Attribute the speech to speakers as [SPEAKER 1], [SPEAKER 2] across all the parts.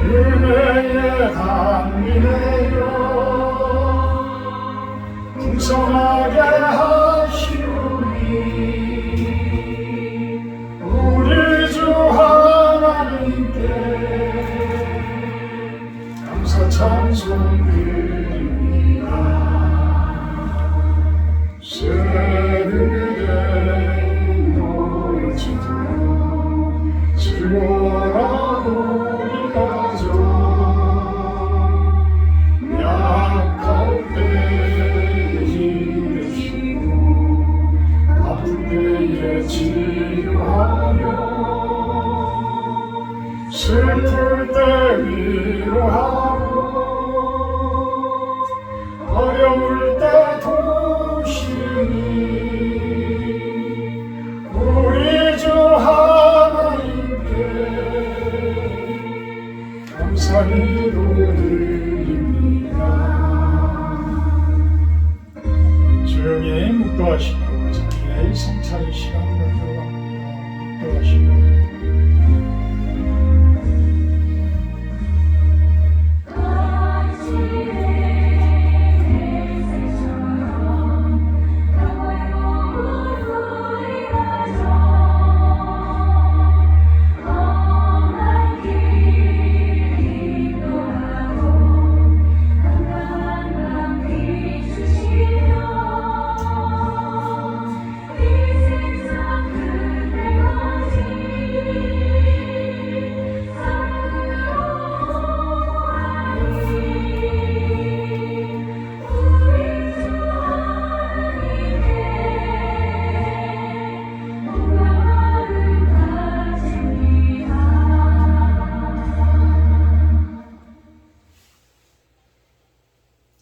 [SPEAKER 1] 은혜의 강이네요. 풍성하게 하시오니 우리 주 하나님께 감사 찬송 드립니다. 새벽에 노래치며 즐거워하고 약할 때 힘내시고 아플 때에 치료하며 슬플 때 위로하고 어려울 때 도우시니 우리 주 하나님께 감사기도 드립니다. 조용히 묵도하시고 자기의 성찰의 시간으로 들어갑니다. 묵도하시고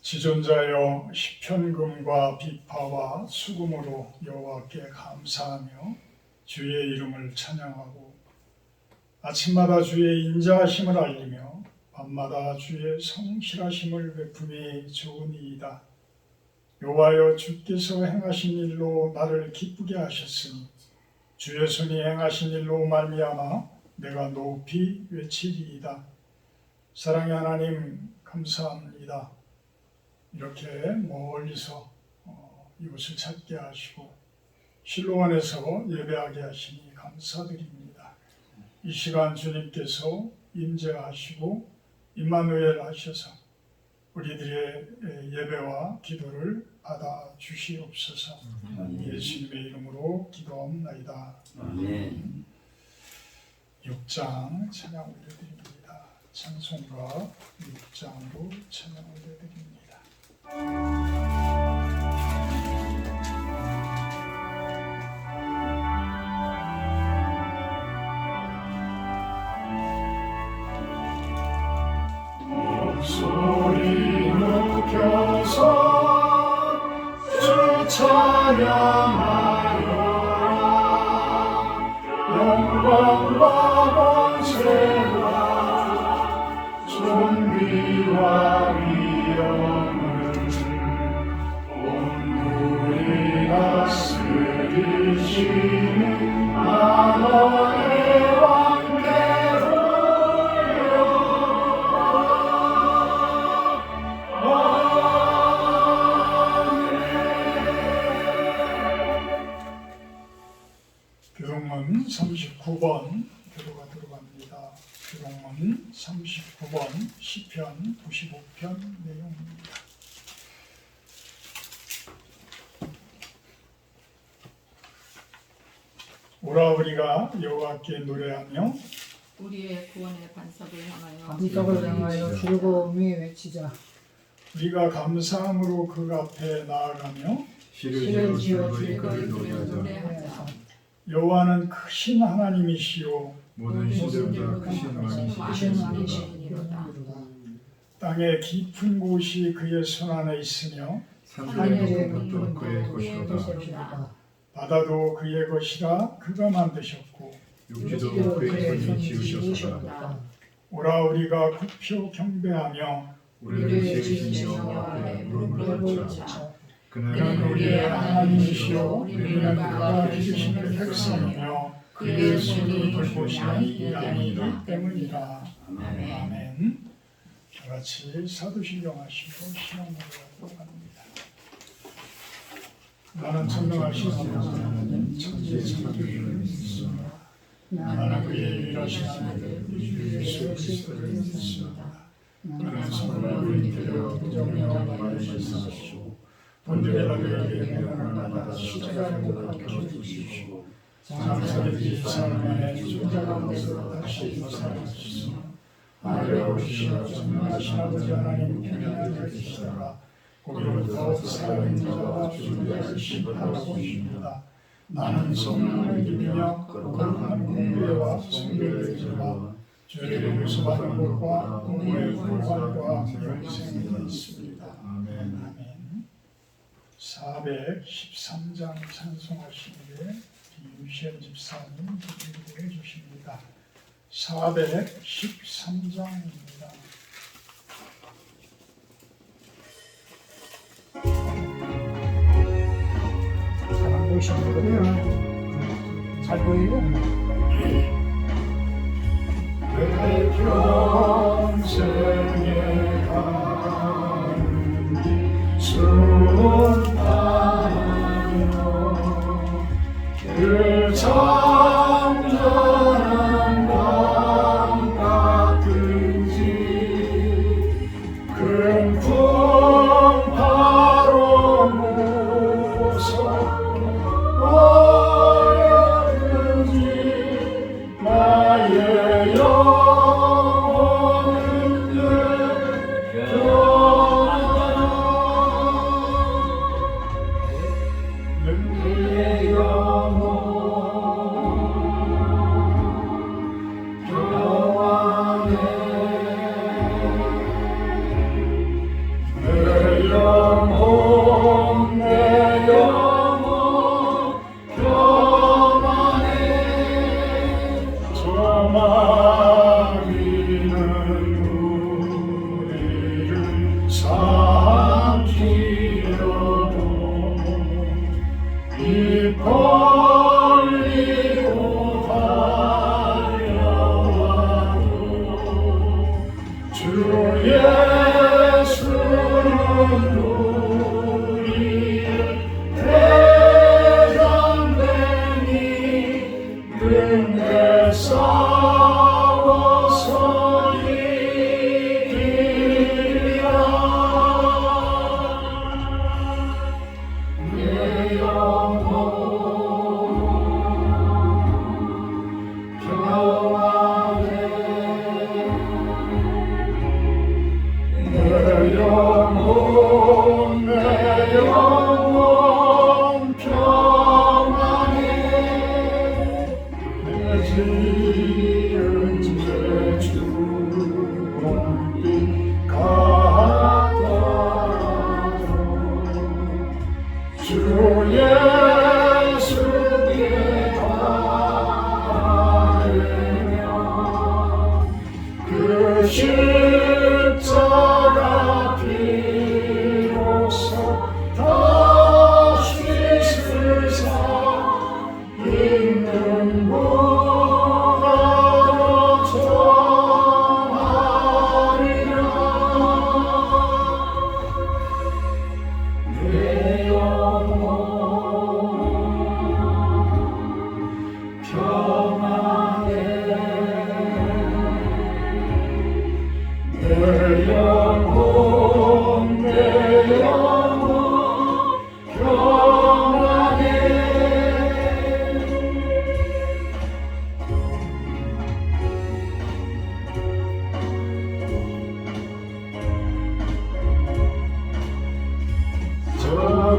[SPEAKER 1] 지존자여 시편금과 비파와 수금으로 여호와께 감사하며 주의 이름을 찬양하고 아침마다 주의 인자하심을 알리며 밤마다 주의 성실하심을 베품이 좋으니이다. 여호와여 주께서 행하신 일로 나를 기쁘게 하셨으니 주의 손이 행하신 일로 말미암아 내가 높이 외치리이다. 사랑의 하나님 감사합니다. 이렇게 멀리서 이곳을 찾게 하시고 실로원에서 예배하게 하시니 감사드립니다. 이 시간 주님께서 임재하시고 임마누엘 하셔서 우리들의 예배와 기도를 받아 주시옵소서. 예수님의 이름으로 기도합나이다. 아멘. 6장 찬양 올려드립니다. 찬송가 6장으로 찬양 올려드립니다. 목소리 높여서 주 찬양하여라. 영광과 권세와 존귀와 위엄을 온누리 다스리시는 만왕의 왕께 교동문 39번 교도가 들어갑니다. 교동문 39번 시편 95편 내용입니다. 오라 우리가 여호와께 노래하며
[SPEAKER 2] 우리의 구원의 반석을
[SPEAKER 3] 향하여 즐거움이 외치자.
[SPEAKER 1] 우리가 감사함으로 그 앞에 나아가며
[SPEAKER 3] 시를 지어
[SPEAKER 4] 주의
[SPEAKER 3] 주의
[SPEAKER 2] 노래하자.
[SPEAKER 1] 여호와는 크신 하나님이시오
[SPEAKER 4] 모든 신들보다 크신 왕이시니라.
[SPEAKER 1] 땅의 깊은 곳이 그의 손 안에 있으며
[SPEAKER 4] 하늘의 높은 그의 것이로다.
[SPEAKER 1] 바다도 그의 것이라 그가 만드셨고
[SPEAKER 4] 육지도 그의 손이 지으셨도다.
[SPEAKER 1] 오라 우리가 굽혀 경배하며
[SPEAKER 4] 우리를 지으신 여호와의 무릎을 꿇자.
[SPEAKER 1] 그는
[SPEAKER 4] 그는
[SPEAKER 1] 우리의 하나님이시오 우리는 그가 기르시는 백성이며
[SPEAKER 2] 그의 손이
[SPEAKER 1] 돌보심이
[SPEAKER 2] 양이기
[SPEAKER 1] 양이기
[SPEAKER 2] 때문이라.
[SPEAKER 1] 때문이라.
[SPEAKER 2] 아멘.
[SPEAKER 1] 아멘. 다 같이 사도신경 하시고 신앙문을 합니다. 나는 천명하신 하나님 천지의 창조주를 믿습니다. 나는 그의 유일하신 아들 예수 그리스도를 믿습니다. 그는 성령을 인되어 부정령을 말씀하시고 본주의 라비에게 명령을 받아 십자가를 못 박혀 죽으시고 장사를 뒤 사흘 만에 죽은 자 가운데서 다시 살아나셨으며 하늘에 오르시어 전능하신 아버지 하나님 편향을 가지시다가 거기로부터 살아있는 자와 죽은 자를 심판하고 오십니다. 나는 성령을 믿으며 거룩한 공회와 성결의 제와 죄를 용서받는 것과 공의 구원과 영생이 있습니다. 아멘. 413장 찬송하시는데 김유시현 집사님 준비해 주십니다. 413장입니다.
[SPEAKER 3] 잘 보이시는 잘 보이요?
[SPEAKER 1] 내 평생에 가는 길 순탄하며 그 잔잔한 밤 같은지 큰 풍 바로 무섭어야든지 나의 영혼을 내 영혼 평안해 내 영혼 내 영혼 평안해 조마비는 우리를 삼키려고 입 벌리고 달려와도 주 예수는 우리의 대장되니 능히 싸워서 이기리라. 내 영혼 평안해 내 영혼 내 영혼 평안해 내 지은 죄 주홍빛 같아도 주 예수께 바르며 그 십자가 비로소 다시 세상 있는 무라도 전하리라. 내 영혼 평안해 내 영혼 내 영혼 평안해 저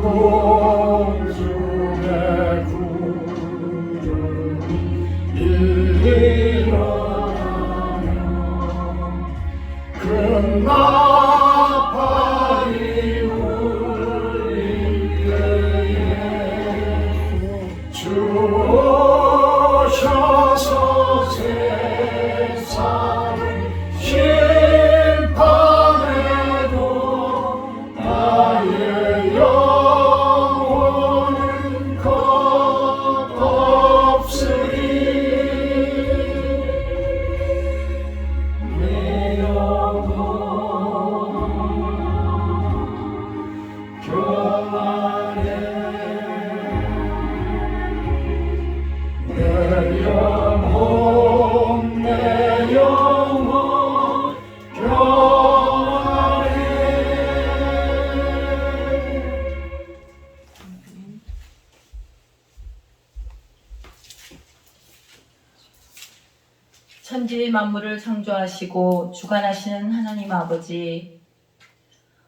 [SPEAKER 1] 공중의 구름이 일어나며 큰 나팔이 울릴 때에 주 오셔서 세상을 심판해도 나의 영혼은 거룩하리라.
[SPEAKER 5] 천지 만물을 창조하시고 주관하시는 하나님 아버지,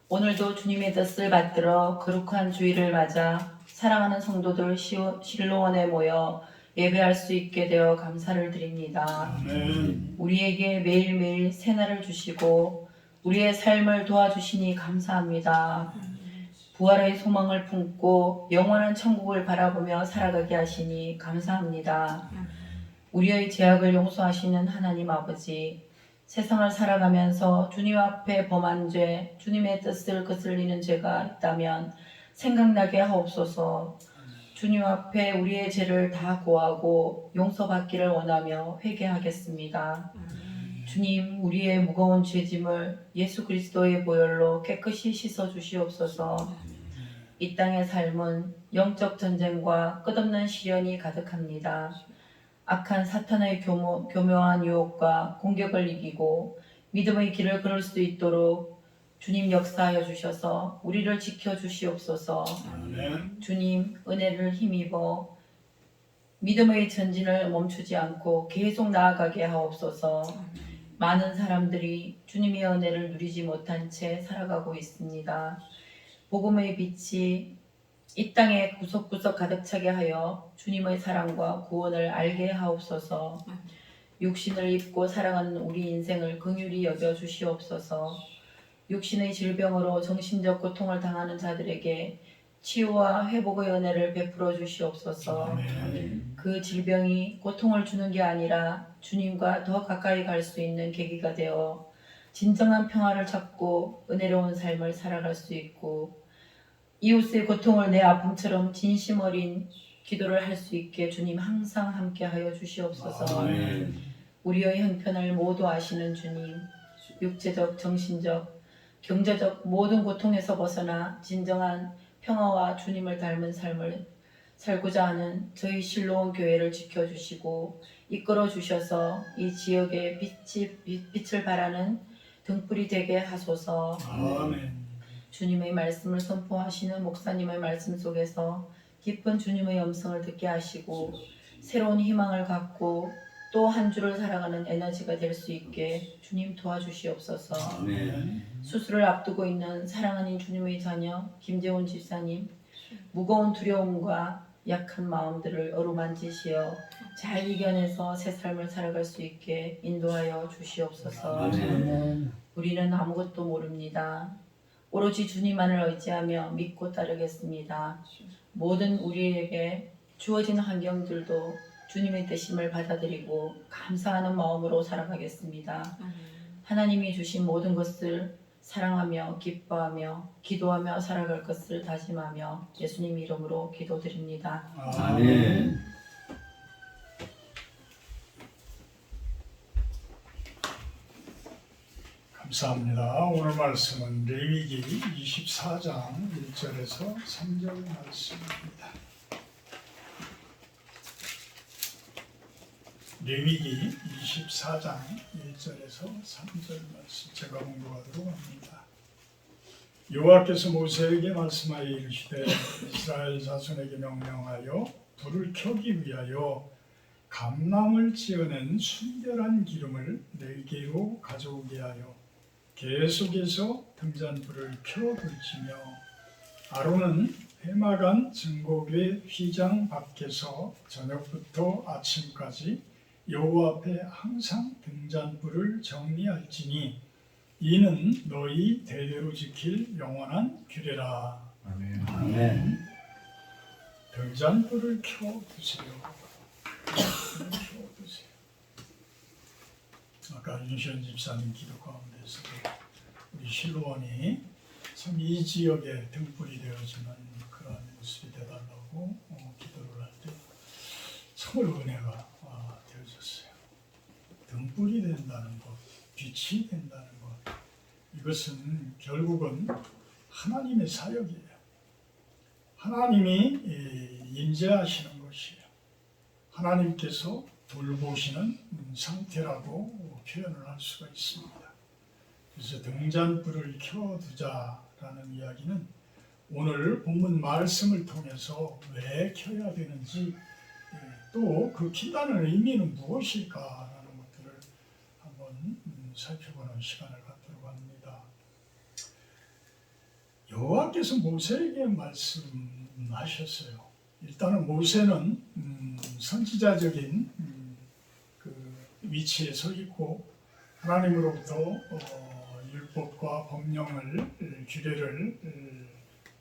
[SPEAKER 5] 오늘도 주님의 뜻을 받들어 거룩한 주일을 맞아 사랑하는 성도들 실로원에 모여 예배할 수 있게 되어 감사를 드립니다.
[SPEAKER 1] 아멘.
[SPEAKER 5] 우리에게 매일매일 새날을 주시고 우리의 삶을 도와주시니 감사합니다. 부활의 소망을 품고 영원한 천국을 바라보며 살아가게 하시니 감사합니다. 우리의 죄악을 용서하시는 하나님 아버지, 세상을 살아가면서 주님 앞에 범한 죄, 주님의 뜻을 거슬리는 죄가 있다면 생각나게 하옵소서. 주님 앞에 우리의 죄를 다 고하고 용서받기를 원하며 회개하겠습니다. 주님, 우리의 무거운 죄짐을 예수 그리스도의 보혈로 깨끗이 씻어 주시옵소서. 이 땅의 삶은 영적 전쟁과 끝없는 시련이 가득합니다. 악한 사탄의 교묘한 유혹과 공격을 이기고 믿음의 길을 걸을 수 있도록 주님 역사하여 주셔서 우리를 지켜 주시옵소서.
[SPEAKER 1] 아멘.
[SPEAKER 5] 주님, 은혜를 힘입어 믿음의 전진을 멈추지 않고 계속 나아가게 하옵소서. 많은 사람들이 주님의 은혜를 누리지 못한 채 살아가고 있습니다. 복음의 빛이 이 땅에 구석구석 가득 차게 하여 주님의 사랑과 구원을 알게 하옵소서. 육신을 입고 살아가는 우리 인생을 긍휼히 여겨 주시옵소서. 육신의 질병으로 정신적 고통을 당하는 자들에게 치유와 회복의 은혜를 베풀어 주시옵소서.
[SPEAKER 1] 아멘.
[SPEAKER 5] 그 질병이 고통을 주는 게 아니라 주님과 더 가까이 갈 수 있는 계기가 되어 진정한 평화를 찾고 은혜로운 삶을 살아갈 수 있고 이웃의 고통을 내 아픔처럼 진심 어린 기도를 할 수 있게 주님 항상 함께하여 주시옵소서.
[SPEAKER 1] 아멘.
[SPEAKER 5] 우리의 형편을 모두 아시는 주님, 육체적, 정신적, 경제적 모든 고통에서 벗어나 진정한 평화와 주님을 닮은 삶을 살고자 하는 저희 실로원 교회를 지켜주시고 이끌어 주셔서 이 지역에 빛을 발하는 등불이 되게 하소서.
[SPEAKER 1] 아멘.
[SPEAKER 5] 주님의 말씀을 선포하시는 목사님의 말씀 속에서 깊은 주님의 음성을 듣게 하시고 새로운 희망을 갖고 또 한 주를 살아가는 에너지가 될 수 있게 주님 도와주시옵소서.
[SPEAKER 1] 아멘.
[SPEAKER 5] 수술을 앞두고 있는 사랑하는 주님의 자녀 김재훈 집사님, 무거운 두려움과 약한 마음들을 어루만지시어 잘 이겨내서 새 삶을 살아갈 수 있게 인도하여 주시옵소서.
[SPEAKER 3] 아멘.
[SPEAKER 5] 우리는 아무것도 모릅니다. 오로지 주님만을 의지하며 믿고 따르겠습니다. 모든 우리에게 주어진 환경들도 주님의 뜻임을 받아들이고 감사하는 마음으로 살아가겠습니다. 하나님이 주신 모든 것을 사랑하며 기뻐하며 기도하며 살아갈 것을 다짐하며 예수님 이름으로 기도드립니다.
[SPEAKER 1] 아멘. 감사합니다. 오늘 말씀은 레위기 24장 1절에서 3절 말씀입니다. 레위기 24장 1절에서 3절 말씀 제가 공부하도록 합니다. 여호와께서 모세에게 말씀하여 이르시되 이스라엘 자손에게 명령하여 불을 켜기 위하여 감람을 찌어낸 순결한 기름을 4개로 가져오게 하여 계속해서 등잔불을 켜둘지며 아론은 회막안 증거궤 휘장 밖에서 저녁부터 아침까지 여호와 앞에 항상 등잔불을 정리할지니 이는 너희 대대로 지킬 영원한 규례라.
[SPEAKER 4] 아멘.
[SPEAKER 1] 아멘. 등잔불을 켜두세요. 켜두세요. 아까 윤시현 집사님 기도 가운데서도 우리 실로원이 참 이 지역에 등불이 되어지는 그러한 모습이 되달라고 기도를 할 때 참으로 은혜가 되어졌어요. 등불이 된다는 것, 빛이 된다는 것, 이것은 결국은 하나님의 사역이에요. 하나님이 인재하시는 것이에요. 하나님께서 돌보시는 상태라고 표현을 할 수가 있습니다. 그래서 등잔불을 켜두자라는 이야기는 오늘 본문 말씀을 통해서 왜 켜야 되는지 또 그 킨다는 의미는 무엇일까라는 것들을 살펴보는 시간을 갖도록 합니다. 여호와께서 모세에게 말씀하셨어요. 일단은 모세는 선지자적인 그 위치에 서 있고 하나님으로부터 율법과 법령을 규례를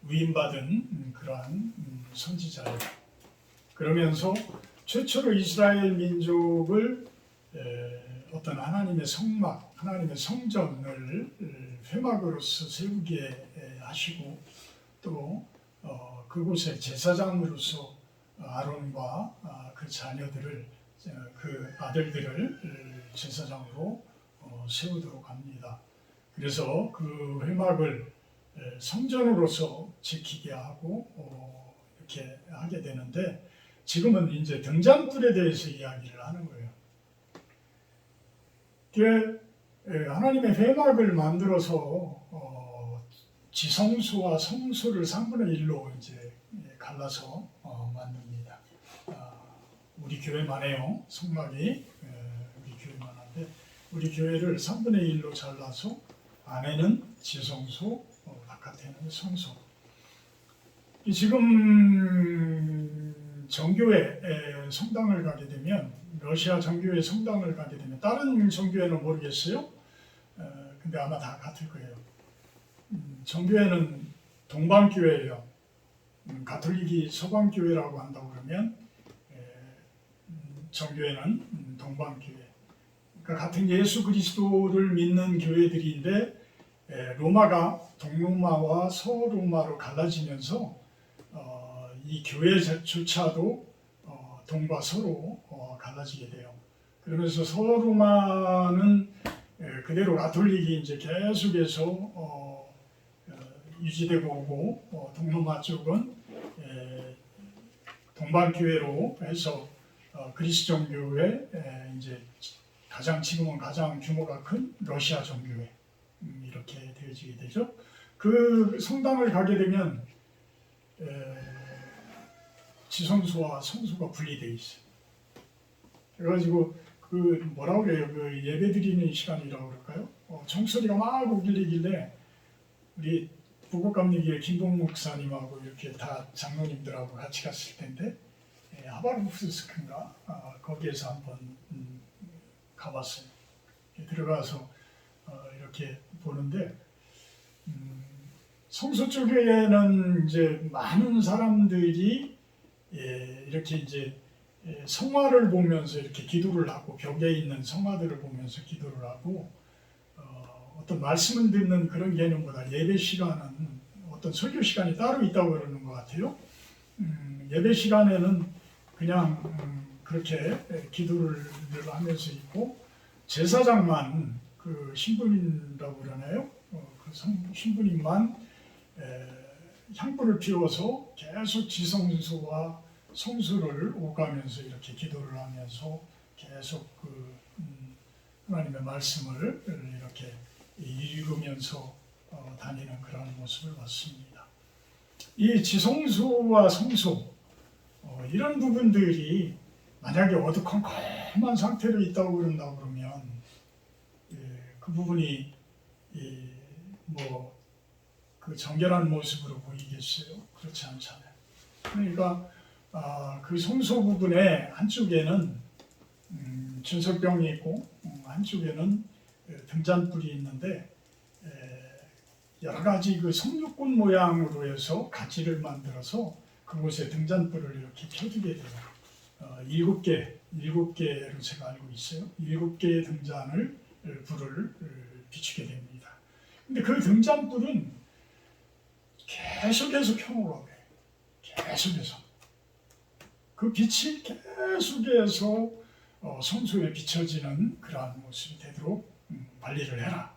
[SPEAKER 1] 위임받은 그러한 선지자예요. 그러면서 최초로 이스라엘 민족을 어떤 하나님의 성막, 하나님의 성전을 회막으로서 세우게 하시고 또 그곳에 제사장으로서 아론과 그 자녀들을 그 아들들을 제사장으로 세우도록 합니다. 그래서 그 회막을 성전으로서 지키게 하고 이렇게 하게 되는데 지금은 이제 등잔불에 대해서 이야기를 하는 거예요. 하나님의 회막을 만들어서 지성소와 성소를 3분의 1로 이제 갈라서 만듭니다. 우리 교회만 해요. 성막이 우리 교회만 한데 우리 교회를 3분의 1로 잘라서 안에는 지성소, 바깥에는 성소. 지금 정교회 성당을 가게 되면 러시아 정교회 성당을 가게 되면 다른 정교회는 모르겠어요. 근데 아마 다 같을 거예요. 정교회는 동방교회예요. 가톨릭이 서방교회라고 한다고 그러면 정교회는 동방교회. 그러니까 같은 예수 그리스도를 믿는 교회들인데 로마가 동로마와 서로마로 갈라지면서 이 교회조차도 동과 서로 갈라지게 돼요. 그러면서 서로마는 그대로 가톨릭이 이제 계속해서 유지되고 오고 동로마 쪽은 동방교회로 해서 그리스 정교회 이제 지금은 가장 규모가 큰 러시아 정교회 이렇게 되어지게 되죠. 그 성당을 가게 되면 지성소와 성소가 분리되어 있어요. 그래가지고 그 뭐라고 그래요? 그 예배드리는 시간이라고 그럴까요? 총소리가 막 울리길래 우리 부곡감리교회 김동 목사님하고 이렇게 다 장로님들하고 같이 갔을 텐데 하바르프스크인가 거기에서 한번 가봤어요. 들어가서 이렇게 보는데 성소 쪽에는 이제 많은 사람들이 이렇게 이제 성화를 보면서 이렇게 기도를 하고 벽에 있는 성화들을 보면서 기도를 하고 어떤 말씀을 듣는 그런 개념보다 예배 시간은 어떤 설교 시간이 따로 있다고 그러는 것 같아요. 예배 시간에는 그냥 그렇게 기도를 늘 하면서 있고 제사장만 그 신부님이라고 그러나요? 그 신부님만 향불을 피워서 계속 지성소와 성소를 오가면서 이렇게 기도를 하면서 계속 그 하나님의 말씀을 이렇게 읽으면서 다니는 그런 모습을 봤습니다. 이 지성소와 성소 이런 부분들이 만약에 어두컴컴한 상태로 있다고 그런다고 그러면 그 부분이 뭐 그 정결한 모습으로 보이겠어요? 그렇지 않잖아요. 그러니까 그 성소 부분에 한쪽에는 준석병이 있고 한쪽에는 등잔불이 있는데 여러 가지 그 성육군 모양으로 해서 가지를 만들어서 그곳에 등잔불을 이렇게 켜두게 돼요. 7개로 제가 알고 있어요. 7개의 등잔을 불을 비추게 됩니다. 근데 그 등잔불은 계속해서 켜놓으라고 해요. 계속해서. 그 빛이 계속해서 성소에 비춰지는 그러한 모습이 되도록 관리를 해라.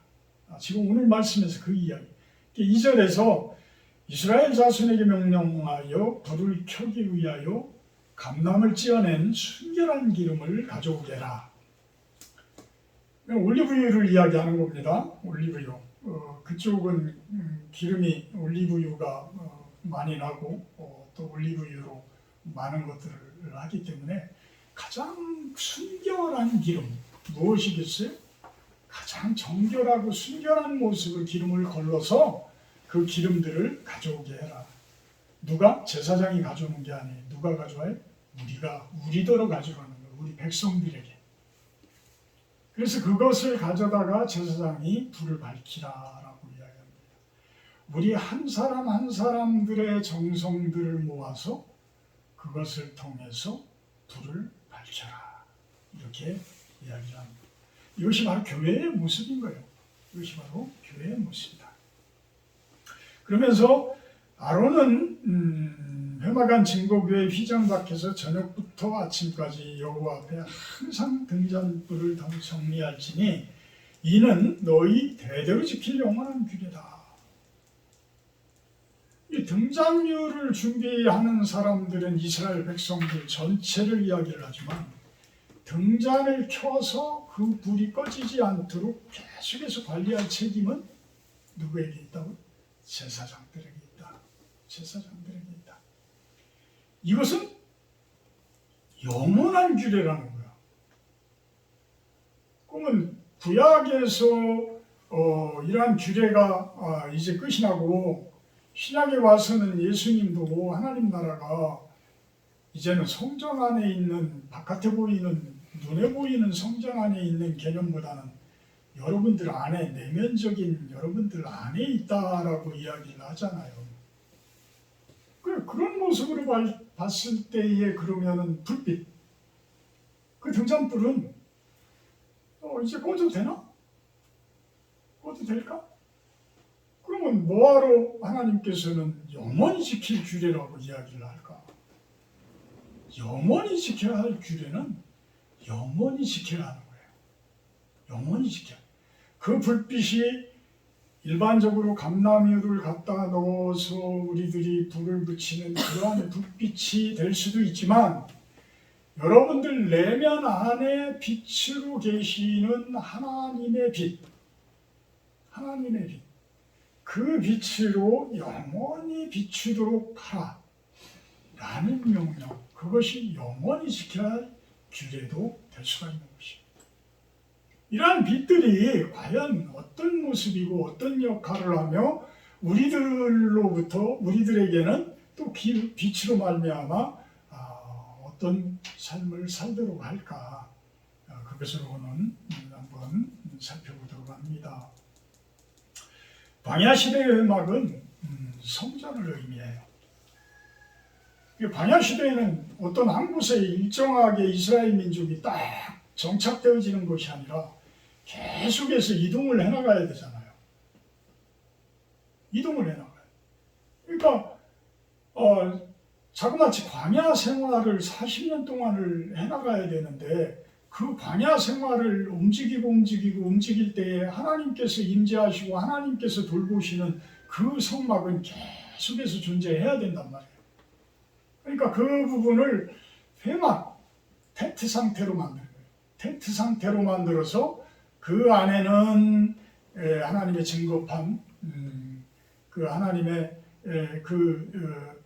[SPEAKER 1] 지금 오늘 말씀에서 그 이야기. 2절에서 이스라엘 자손에게 명령하여 불을 켜기 위하여 감람을 찧어낸 순결한 기름을 가져오게 해라. 올리브유를 이야기하는 겁니다. 올리브유. 그쪽은 기름이 올리브유가 많이 나고 또 올리브유로 많은 것들을 하기 때문에 가장 순결한 기름 무엇이겠어요? 가장 정결하고 순결한 모습으로 기름을 걸러서 그 기름들을 가져오게 해라. 누가? 제사장이 가져오는 게 아니에요. 누가 가져와요? 우리더러 가져가는 거예요. 우리 백성들에게. 그래서 그것을 가져다가 제사장이 불을 밝히라라고 이야기합니다. 우리 한 사람 한 사람들의 정성들을 모아서 그것을 통해서 불을 밝혀라. 이렇게 이야기를 합니다. 이것이 바로 교회의 모습인 거예요. 이것이 바로 교회의 모습이다. 그러면서 아론은 회막안 증거교회 휘장 밖에서 저녁부터 아침까지 여호와 앞에 항상 등잔불을 정리할지니 이는 너희 대대로 지킬 영원한 규례다. 이 등잔율을 준비하는 사람들은 이스라엘 백성들 전체를 이야기를 하지만 등잔을 켜서 그 불이 꺼지지 않도록 계속해서 관리할 책임은 누구에게 있다고? 제사장들에게 있다. 제사장들에게 있다. 이것은 영원한 규례라는 거야. 그러면 구약에서 이러한 규례가 이제 끝이 나고 신약에 와서는 예수님도 하나님 나라가 이제는 성전 안에 있는 바깥에 보이는 눈에 보이는 성전 안에 있는 개념보다는 여러분들 안에 내면적인 여러분들 안에 있다라고 이야기를 하잖아요. 그런 모습으로 봤을 때에 그러면은 불빛, 그 등잔불은 이제 꺼도 되나? 꺼도 될까? 그러면 뭐하러 하나님께서는 영원히 지킬 규례라고 이야기를 할까? 영원히 지켜야 할 규례는 영원히 지켜야 하는 거예요. 영원히 지켜. 그 불빛이 일반적으로 감나무를 갖다 넣어서 우리들이 불을 붙이는 그러한 불빛이 될 수도 있지만 여러분들 내면 안에 빛으로 계시는 하나님의 빛, 하나님의 빛, 그 빛으로 영원히 비추도록 하라 라는 명령, 그것이 영원히 지켜야 할 규례도 될 수가 있는 것입니다. 이러한 빛들이 과연 어떤 모습이고 어떤 역할을 하며 우리들에게는 또 빛으로 말미암아 어떤 삶을 살도록 할까, 그것으로는 한번 살펴보도록 합니다. 광야시대의 음악은 성전을 의미해요. 광야시대에는 어떤 한 곳에 일정하게 이스라엘 민족이 딱 정착되어지는 것이 아니라 계속해서 이동을 해나가야 되잖아요. 이동을 해나가요. 그러니까 자그마치 광야 생활을 40년 동안을 해나가야 되는데 그 광야 생활을 움직일 때에 하나님께서 임재하시고 하나님께서 돌보시는 그 성막은 계속해서 존재해야 된단 말이에요. 그러니까 그 부분을 회막, 텐트 상태로 만드는 거예요. 텐트 상태로 만들어서 그 안에는 하나님의 증거판, 그 하나님의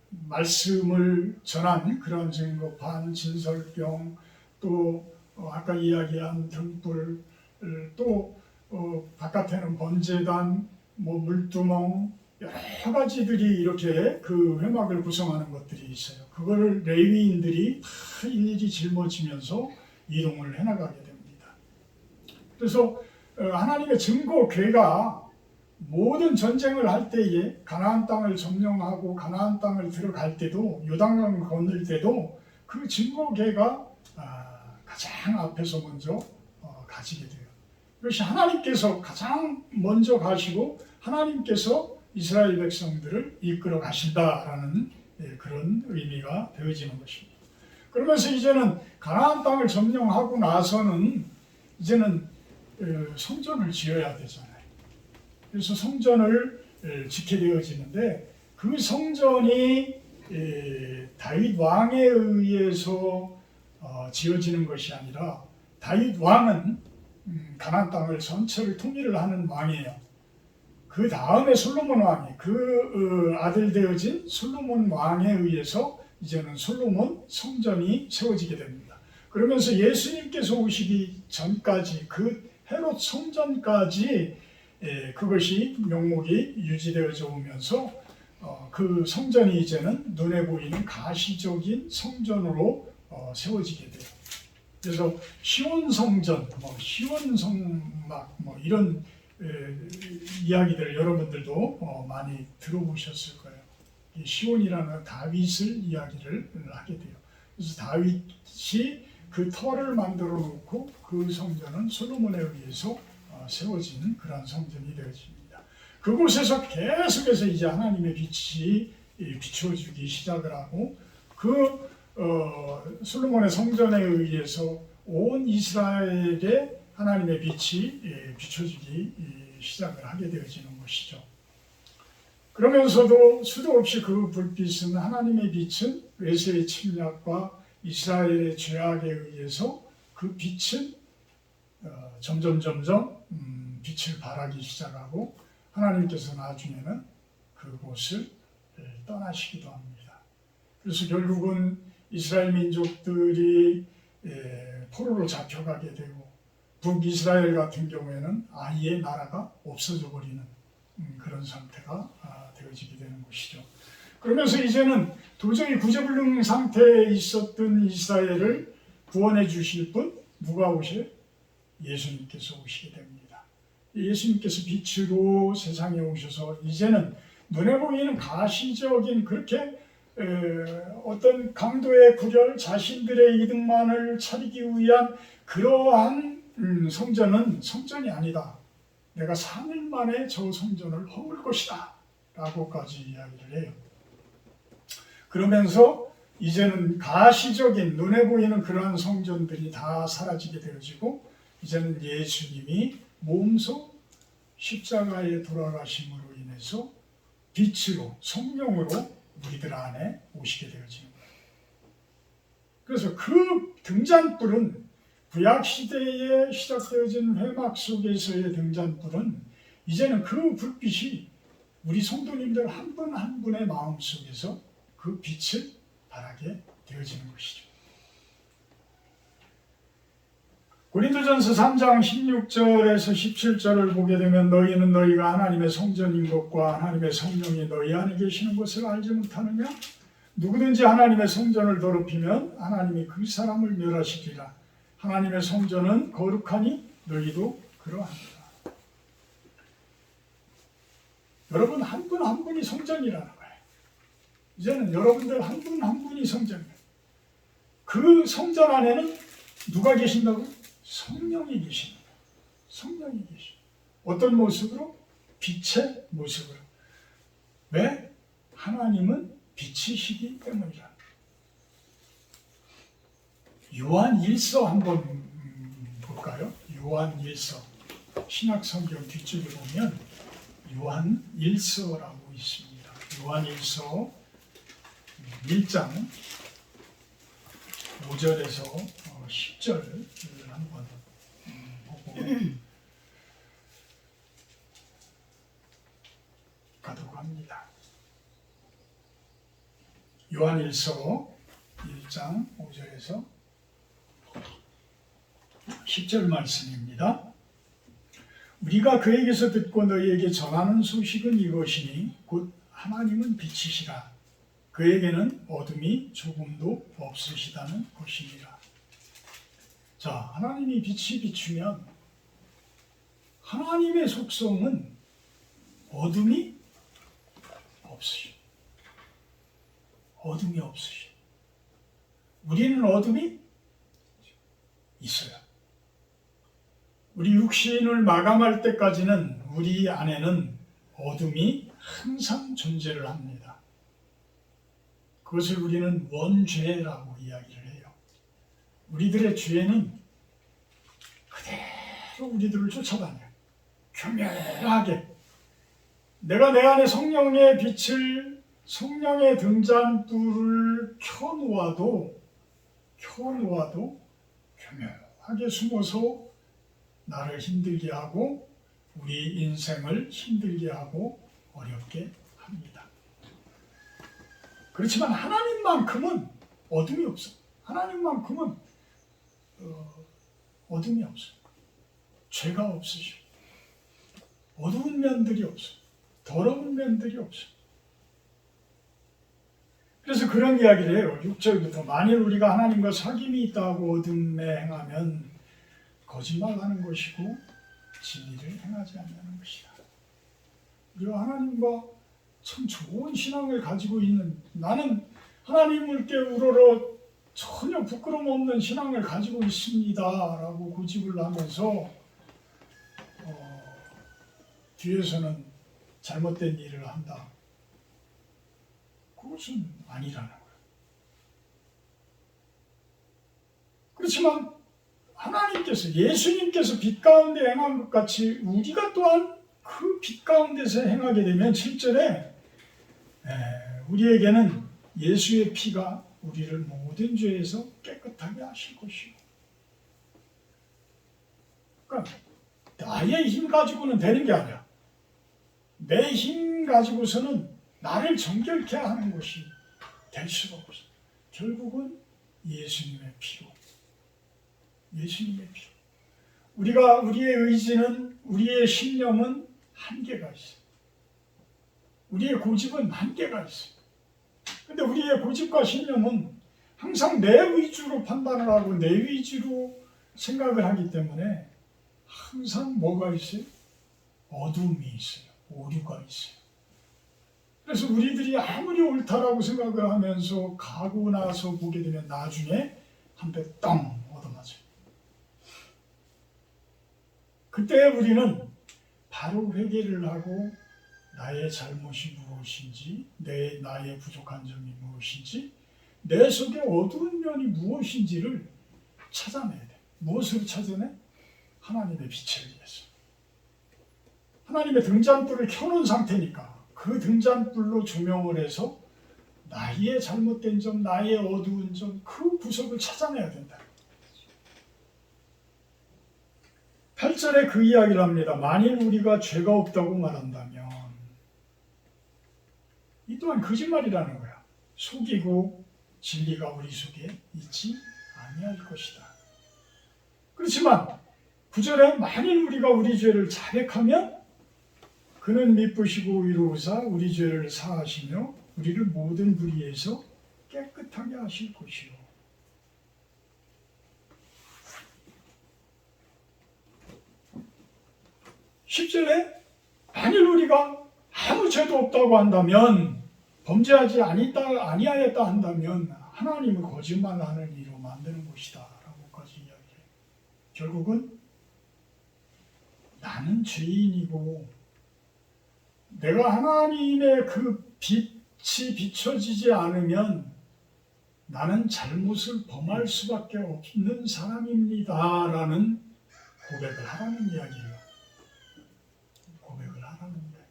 [SPEAKER 1] 말씀을 전한 그런 증거판, 진설병, 또 아까 이야기한 등불, 또 바깥에는 번제단, 물두멍, 여러 가지들이 이렇게 그 회막을 구성하는 것들이 있어요. 그거를 레위인들이 다 일일이 짊어지면서 이동을 해나가게 됩니다. 그래서 하나님의 증거궤가 모든 전쟁을 할 때에 가나안 땅을 점령하고 가나안 땅을 들어갈 때도 요단강을 건널 때도 그 증거궤가 가장 앞에서 먼저 가지게 돼요. 이것이 하나님께서 가장 먼저 가시고 하나님께서 이스라엘 백성들을 이끌어 가신다라는 그런 의미가 되어지는 것입니다. 그러면서 이제는 가나안 땅을 점령하고 나서는 이제는 성전을 지어야 되잖아요. 그래서 성전을 짓게 되어지는데 그 성전이 다윗 왕에 의해서 지어지는 것이 아니라 다윗 왕은 가나안 땅을 전체를 통일을 하는 왕이에요. 그 다음에 솔로몬 왕이 그 아들 되어진 솔로몬 왕에 의해서 이제는 솔로몬 성전이 세워지게 됩니다. 그러면서 예수님께서 오시기 전까지 그 헤롯 성전까지 그것이 명목이 유지되어져 오면서 그 성전이 이제는 눈에 보이는 가시적인 성전으로 세워지게 돼요. 그래서 시온성전, 시온성막 이런 이야기들 여러분들도 많이 들어보셨을 거예요. 이 시온이라는 다윗을 이야기를 하게 돼요. 그래서 다윗이 그 터를 만들어 놓고 그 성전은 솔로몬에 의해서 세워진 그런 성전이 되어집니다. 그곳에서 계속해서 이제 하나님의 빛이 비춰주기 시작을 하고 그 솔로몬의 성전에 의해서 온 이스라엘에 하나님의 빛이 비춰주기 시작을 하게 되어지는 것이죠. 그러면서도 수도 없이 그 불빛은 하나님의 빛은 외세의 침략과 이스라엘의 죄악에 의해서 그 빛은 점점 빛을 발하기 시작하고 하나님께서 나중에는 그곳을 떠나시기도 합니다. 그래서 결국은 이스라엘 민족들이 포로로 잡혀가게 되고 북이스라엘 같은 경우에는 아예 나라가 없어져 버리는 그런 상태가 되어지게 되는 것이죠. 그러면서 이제는 도저히 구제불능 상태에 있었던 이스라엘을 구원해 주실 분 누가 오셔요? 예수님께서 오시게 됩니다. 예수님께서 빛으로 세상에 오셔서 이제는 눈에 보이는 가시적인 그렇게 어떤 강도의 구별, 자신들의 이득만을 차리기 위한 그러한 성전은 성전이 아니다. 내가 3일 만에 저 성전을 허물 것이다 라고까지 이야기를 해요. 그러면서 이제는 가시적인 눈에 보이는 그러한 성전들이 다 사라지게 되어지고 이제는 예수님이 몸소 십자가에 돌아가심으로 인해서 빛으로 성령으로 우리들 안에 오시게 되어지는 거예요. 그래서 그 등잔불은 구약시대에 시작되어진 회막 속에서의 등잔불은 이제는 그 불빛이 우리 성도님들 한 분 한 분의 마음 속에서 그 빛을 발하게 되어지는 것이죠. 고린도전서 3장 16절에서 17절을 보게 되면 너희는 너희가 하나님의 성전인 것과 하나님의 성령이 너희 안에 계시는 것을 알지 못하느냐? 누구든지 하나님의 성전을 더럽히면 하나님이 그 사람을 멸하시리라. 하나님의 성전은 거룩하니 너희도 그러합니다. 여러분 한 분 한 분이 성전이라는 거예요. 이제는 여러분들 한 분 한 분이 성전이에요. 그 성전 안에는 누가 계신다고? 성령이 계십니다. 성령이 계십니다. 어떤 모습으로? 빛의 모습으로. 왜? 하나님은 빛이시기 때문이라. 요한 1서 한번 볼까요? 요한 1서 신약 성경 뒷줄에 보면 요한 1서라고 있습니다. 요한 1서 1장 5절에서 10절을 한번 보고 가도록 합니다. 요한 1서 1장 5절에서 10절 말씀입니다. 우리가 그에게서 듣고 너희에게 전하는 소식은 이것이니 곧 하나님은 빛이시라. 그에게는 어둠이 조금도 없으시다는 것이니라. 자, 하나님이 빛이 비추면 하나님의 속성은 어둠이 없으시오. 어둠이 없으시오. 우리는 어둠이 있어요. 우리 육신을 마감할 때까지는 우리 안에는 어둠이 항상 존재를 합니다. 그것을 우리는 원죄라고 이야기를 해요. 우리들의 죄는 그대로 우리들을 쫓아다녀요. 교묘하게. 내가 내 안에 성령의 빛을, 성령의 등잔불을 켜놓아도 교묘하게 숨어서 나를 힘들게 하고 우리 인생을 힘들게 하고 어렵게 합니다. 그렇지만 하나님만큼은 어둠이 없어. 하나님만큼은 어둠이 없어. 죄가 없으시고 어두운 면들이 없어. 더러운 면들이 없어. 그래서 그런 이야기를 해요. 6절부터 만일 우리가 하나님과 사귐이 있다고 어둠에 행하면 거짓말하는 것이고 진리를 행하지 않는 것이다. 우리가 하나님과 참 좋은 신앙을 가지고 있는, 나는 하나님께 우러러 전혀 부끄럼 없는 신앙을 가지고 있습니다 라고 고집을 하면서 뒤에서는 잘못된 일을 한다. 그것은 아니라는 거예요. 그렇지만 하나님께서, 예수님께서 빛 가운데 행한 것 같이 우리가 또한 그 빛 가운데서 행하게 되면 7절에 우리에게는 예수의 피가 우리를 모든 죄에서 깨끗하게 하실 것이요. 그러니까 나의 힘 가지고는 되는 게 아니야. 내 힘 가지고서는 나를 정결케 하는 것이 될 수가 없어. 결국은 예수님의 피로. 예수님의 피로. 우리의 의지는, 우리의 신념은 한계가 있어. 우리의 고집은 한계가 있어. 근데 우리의 고집과 신념은 항상 내 위주로 판단을 하고 내 위주로 생각을 하기 때문에 항상 뭐가 있어요? 어둠이 있어요. 오류가 있어요. 그래서 우리들이 아무리 옳다라고 생각을 하면서 가고 나서 보게 되면 나중에 한 대 땅 얻어맞아요. 그때 우리는 바로 회개를 하고 나의 잘못이 무엇인지, 나의 부족한 점이 무엇인지, 내 속에 어두운 면이 무엇인지를 찾아내야 돼. 무엇으로 찾아내? 하나님의 빛을 위해서. 하나님의 등잔불을 켜놓은 상태니까 그 등잔불로 조명을 해서 나의 잘못된 점, 나의 어두운 점, 그 구석을 찾아내야 된다. 8절에 그 이야기를 합니다. 만일 우리가 죄가 없다고 말한다면, 이 또한 거짓말이라는 거야. 속이고 진리가 우리 속에 있지 아니할 것이다. 그렇지만 9절에 만일 우리가 우리 죄를 자백하면 그는 미쁘시고 의로우사 우리 죄를 사하시며 우리를 모든 불의에서 깨끗하게 하실 것이요. 10절에 만일 우리가 아무 죄도 없다고 한다면, 범죄하지 아니하였다 한다면 하나님을 거짓말하는 이로 만드는 것이다 라고까지 이야기해요. 결국은 나는 죄인이고 내가 하나님의 그 빛이 비춰지지 않으면 나는 잘못을 범할 수밖에 없는 사람입니다 라는 고백을 하라는 이야기예요. 고백을 하라는 거예요.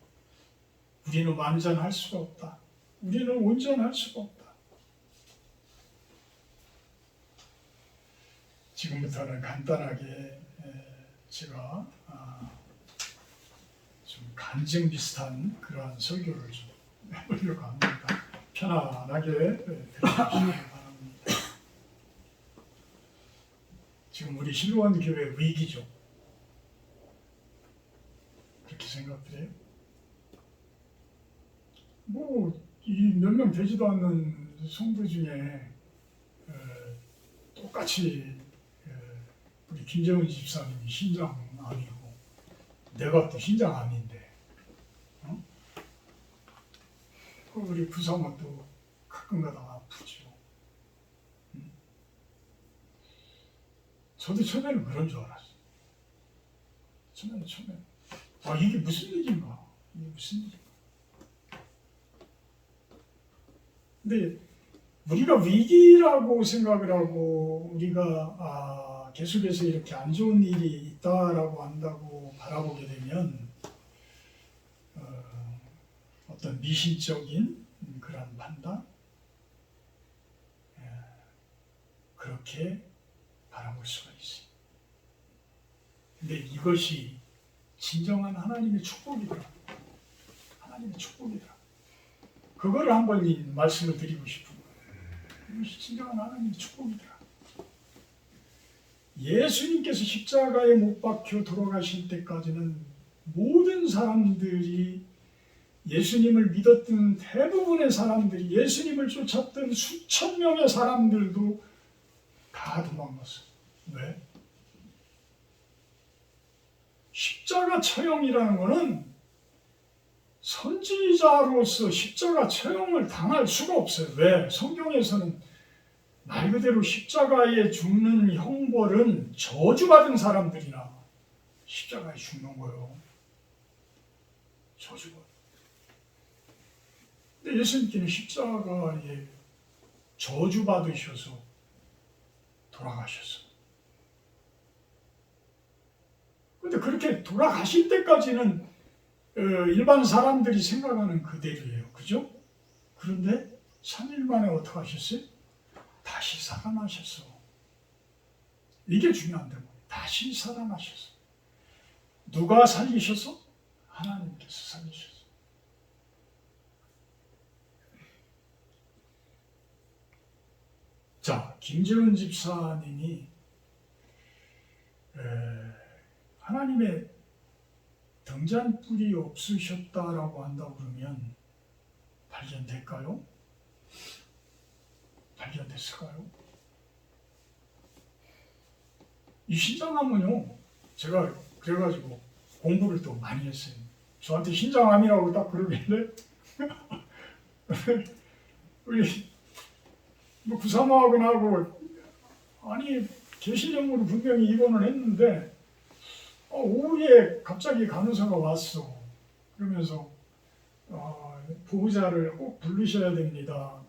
[SPEAKER 1] 우리는 완전할 수가 없다. 우리는 온전할 수가 없다. 지금부터는 간단하게 제가 좀 간증 비슷한 그러한 설교를 좀 해보려고 합니다. 편안하게 들어주시기 바랍니다. 지금 우리 실로암 교회 위기죠. 그렇게 생각돼요? 이 몇 명 되지도 않는 성도 중에 똑같이 우리 김재훈 집사님이 신장암이고 내가 또 신장암인데 우리 부사모도 가끔가다 아프죠. 저도 처음에는 그런 줄 알았어요. 처음에는 이게 무슨 일인가? 이게 무슨 일인가? 근데 우리가 위기라고 생각을 하고 우리가 계속해서 이렇게 안 좋은 일이 있다라고 한다고 바라보게 되면 어떤 미신적인 그런 판단, 그렇게 바라볼 수가 있어요. 근데 이것이 진정한 하나님의 축복이더라. 하나님의 축복이더라. 그거를 한번 이 말씀을 드리고 싶은 거예요. 이것이 진정한 하나님의 축복이더라. 예수님께서 십자가에 못 박혀 돌아가실 때까지는 모든 사람들이 예수님을 믿었던 대부분의 사람들이 예수님을 쫓았던 수천 명의 사람들도 다 도망갔어요. 왜? 십자가 처형이라는 것은 선지자로서 십자가 처형을 당할 수가 없어요. 왜? 성경에서는 말 그대로 십자가에 죽는 형벌은 저주받은 사람들이나 십자가에 죽는 거예요. 저주받은. 근데 예수님께는 십자가에 저주받으셔서 돌아가셨어요. 근데 그렇게 돌아가실 때까지는 일반 사람들이 생각하는 그대로예요. 그죠? 그런데 3일 만에 어떻게 하셨어요? 다시 살아나셨어. 이게 중요한데 다시 살아나셨어. 누가 살리셔서? 하나님께서 살리셨어. 자, 김재훈 집사님이 하나님의 등잔불이 없으셨다라고 한다고 그러면 발견될까요? 발견됐을까요? 이 신장암은요, 제가 그래가지고 공부를 또 많이 했어요. 저한테 신장암이라고 딱 그러길래 우리 뭐 구사모학원하고 아니 계시령으로 분명히 입원을 했는데 오후에 갑자기 간호사가 왔어. 그러면서 보호자를 꼭 부르셔야 됩니다.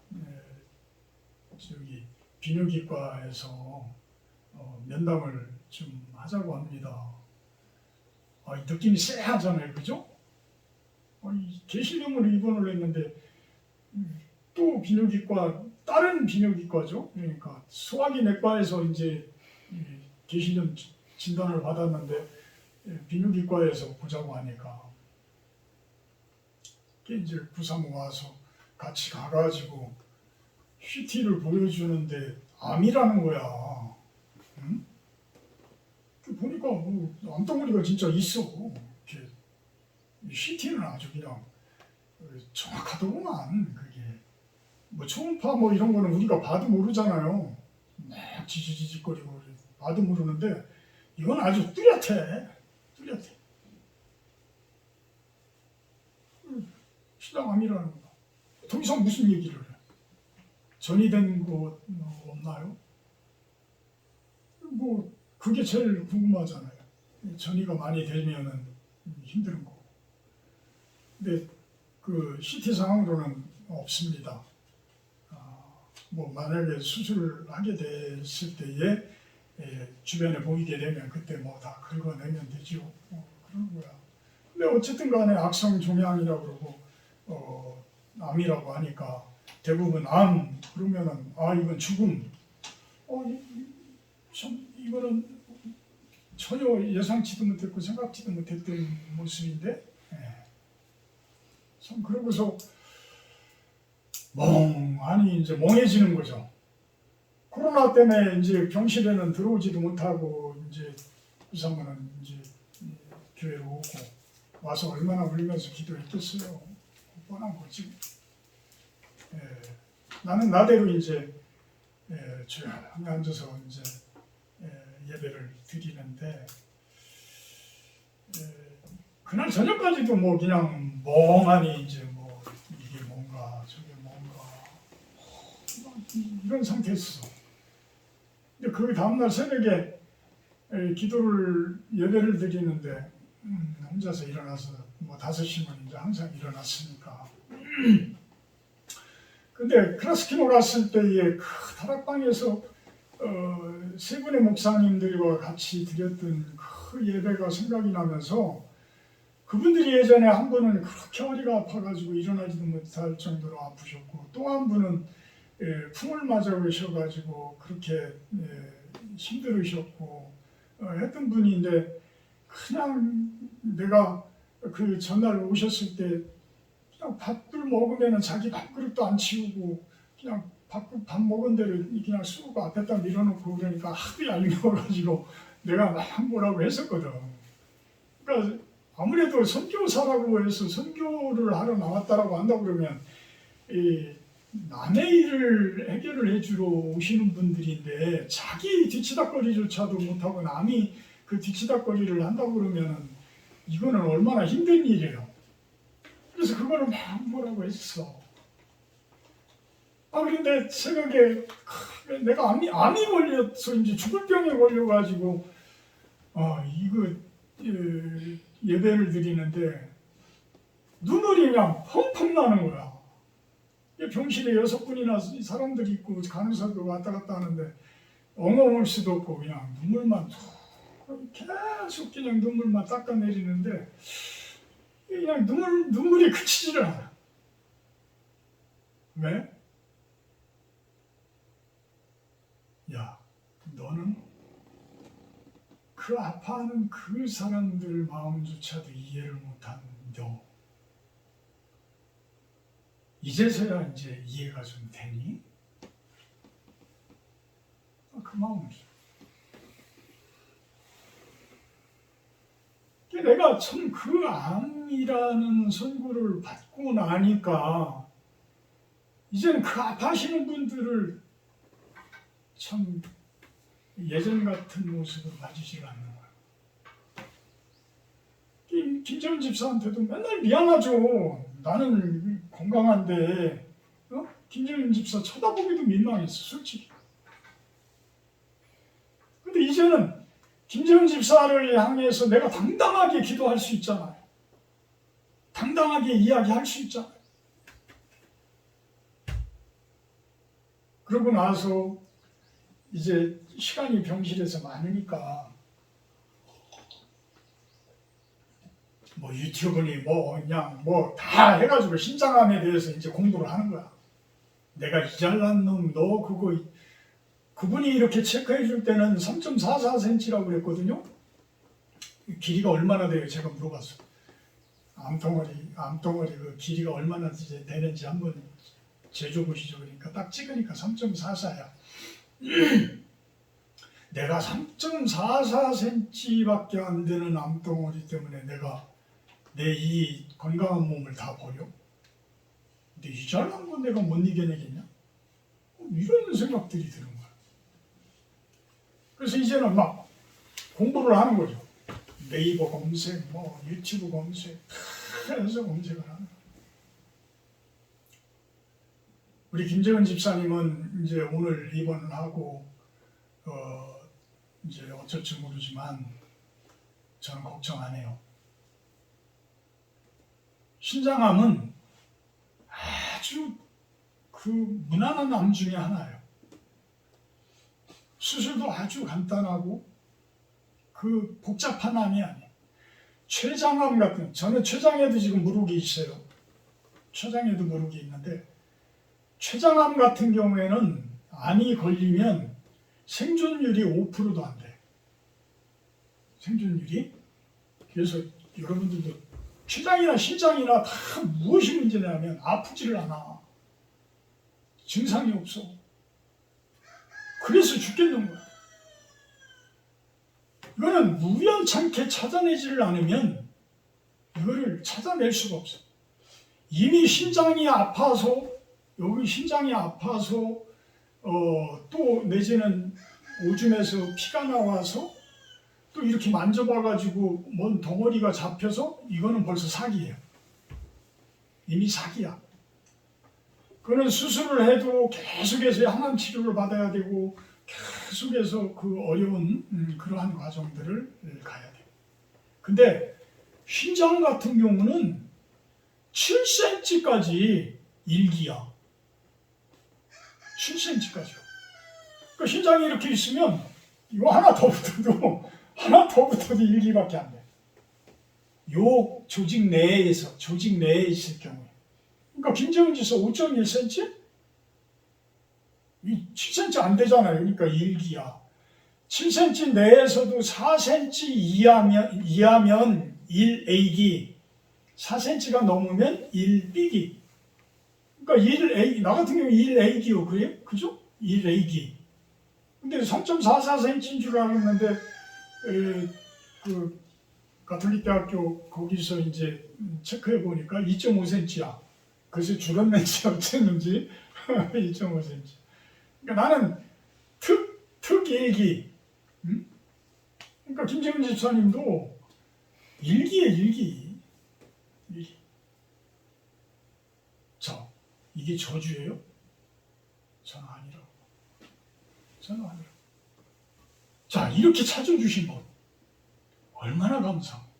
[SPEAKER 1] 저기 비뇨기과에서 면담을 좀 하자고 합니다. 이 느낌이 쎄하잖아요, 그죠? 계시령으로 입원을 했는데 또 비뇨기과 다른 비뇨기과죠. 그러니까 소화기 내과에서 이제 계시령 진단을 받았는데 비뇨기과에서 보자고 하니까 이제 부사모 와서 같이 가가지고 CT를 보여주는데 암이라는 거야. 응? 보니까 암덩어리가 진짜 있어. 이렇게 CT는 아주 그냥 정확하더구만. 그게 뭐 초음파 뭐 이런 거는 우리가 봐도 모르잖아요. 막 지지직거리고 봐도 모르는데 이건 아주 뚜렷해. 뚜렷해. 신장암이라는 거. 더 이상 무슨 얘기를 해? 전이 된 거 없나요? 뭐 그게 제일 궁금하잖아요. 전이가 많이 되면은 힘든 거. 근데 그 CT 상황으로는 없습니다. 뭐 만약에 수술을 하게 됐을 때에 주변에 보이게 되면 그때 뭐 다 긁어내면 되죠. 그런 거야. 근데 어쨌든 간에 악성 종양이라고 그러고 암이라고 하니까 대부분 암 그러면은 이건 죽음. 참 이거는 전혀 예상치도 못했고 생각지도 못했던 모습인데 참 그러고서 멍하니 이제 멍해지는 거죠. 코로나 때문에 이제 병실에는 들어오지도 못하고 이제 부사모는 이제 교회로 오고 와서 얼마나 울면서 기도했겠어요. 뻔한 거지. 나는 나대로 이제 조용히 앉아서 이제 예배를 드리는데 그날 저녁까지도 뭐 그냥 멍하니 이제 뭐 이게 뭔가 저게 뭔가 이런 상태였어. 근데 그 다음날 새벽에 기도를 예배를 드리는데 혼자서 일어나서 뭐 5시면 이제 항상 일어났으니까 근데 크라스키노 갔을 때에 그 다락방에서 세 분의 목사님들과 같이 드렸던 그 예배가 생각이 나면서 그분들이 예전에 한 분은 그렇게 허리가 아파가지고 일어나지도 못할 정도로 아프셨고 또 한 분은 풍을 맞아 계셔가지고 그렇게 힘들으셨고 했던 분인데 그냥 내가 그 전날 오셨을 때 그냥 밥을 먹으면 자기 밥그릇도 안 치우고 그냥 밥 먹은 대로 그냥 쑥 앞에다 밀어놓고 그러니까 하도 얄미워가지고 내가 막 뭐라고 했었거든. 그러니까 아무래도 선교사라고 해서 선교를 하러 나왔다라고 한다고 그러면 이 남의 일을 해결을 해주러 오시는 분들인데 자기 뒤치다거리조차도 못하고 남이 그 뒤치다거리를 한다고 그러면 이거는 얼마나 힘든 일이에요. 그래서 그거를 막 뭐라고 했어. 그런데 새벽에 내가 암이 걸려서 이제 죽을 병에 걸려가지고 이거 예배를 드리는데 눈물이 그냥 펑펑 나는 거야. 병실에 6분이나 사람들이 있고 간호사도 왔다 갔다 하는데 엉엉울 수도 없고 그냥 눈물만 계속 그냥 눈물만 닦아내리는데 그냥 눈물이 그치지를 않아. 왜? 야, 너는 그 아파하는 그 사람들 마음조차도 이해를 못한 너. 이제서야 이제 이해가 좀 되니? 그 마음이죠. 내가 참 그 암이라는 선고를 받고 나니까 이제는 그 아파하시는 분들을 참 예전 같은 모습으로 봐주지가 않는 거야. 김재훈 집사한테도 맨날 미안하죠. 나는 건강한데 김재훈 집사 쳐다보기도 민망했어, 솔직히. 근데 이제는 김재훈 집사를 향해서 내가 당당하게 기도할 수 있잖아요. 당당하게 이야기할 수 있잖아요. 그러고 나서 이제 시간이 병실에서 많으니까 뭐 유튜브니 뭐 그냥 뭐 다 해가지고 신장암에 대해서 이제 공부를 하는 거야. 내가 이 잘난 놈 너 그거 그분이 이렇게 체크해 줄 때는 3.44cm라고 그랬거든요. 길이가 얼마나 돼요? 제가 물어봤어. 암덩어리 그 길이가 얼마나 되는지 한번 재줘보시죠. 그러니까 딱 찍으니까 3.44야. 내가 3.44cm밖에 안 되는 암덩어리 때문에 내가 내 이 건강한 몸을 다 버려? 근데 이 잘난 건 내가 못 이겨내겠냐? 이런 생각들이 드는 거야. 그래서 이제는 막 공부를 하는 거죠. 네이버 검색, 뭐 유튜브 검색, 다 해서 검색을 하는 거야. 우리 김재훈 집사님은 이제 오늘 입원을 하고 이제 어쩔지 모르지만 저는 걱정 안 해요. 신장암은 아주 그 무난한 암 중에 하나예요. 수술도 아주 간단하고 그 복잡한 암이 아니에요. 췌장암 같은, 저는 췌장에도 지금 무룩이 있어요. 췌장에도 무룩이 있는데 췌장암 같은 경우에는 암이 걸리면 생존율이 5%도 안 돼. 생존율이. 그래서 여러분들도 췌장이나 신장이나 다 무엇이 문제냐면 아프지를 않아. 증상이 없어. 그래서 죽겠는 거야. 이거는 우연찮게 찾아내지를 않으면 이거를 찾아낼 수가 없어. 이미 신장이 아파서 여기 신장이 아파서 또 내지는 오줌에서 피가 나와서 또 이렇게 만져봐가지고 뭔 덩어리가 잡혀서 이거는 벌써 사기예요. 이미 사기야. 그거는 수술을 해도 계속해서 항암 치료를 받아야 되고 계속해서 그 어려운 그러한 과정들을 가야 돼요. 근데 신장 같은 경우는 7cm까지 일기야. 7cm까지요. 그러니까 신장이 이렇게 있으면 이거 하나 더 붙어도 일기밖에 안 돼. 요 조직 내에 있을 경우에. 그러니까 김재훈 지사 5.1cm? 이 7cm 안 되잖아요. 그러니까 일기야. 7cm 내에서도 4cm 이하면 1A기, 4cm가 넘으면 1B기. 그러니까 1A, 나 같은 경우 1A기요. 그래요? 그죠? 1A기. 근데 3.44cm인 줄 알았는데, 그, 가톨릭 대학교 거기서 이제 체크해 보니까 2.5cm야. 그래서 줄었는지 어쨌는지 2.5cm. 그러니까 나는 특 일기. 응? 그러니까 김재훈 집사님도 일기에 일기. 자, 이게 저주예요? 저는 아니라고. 저는 아니라고. 자, 이렇게 찾아주신 것 얼마나 감사하고.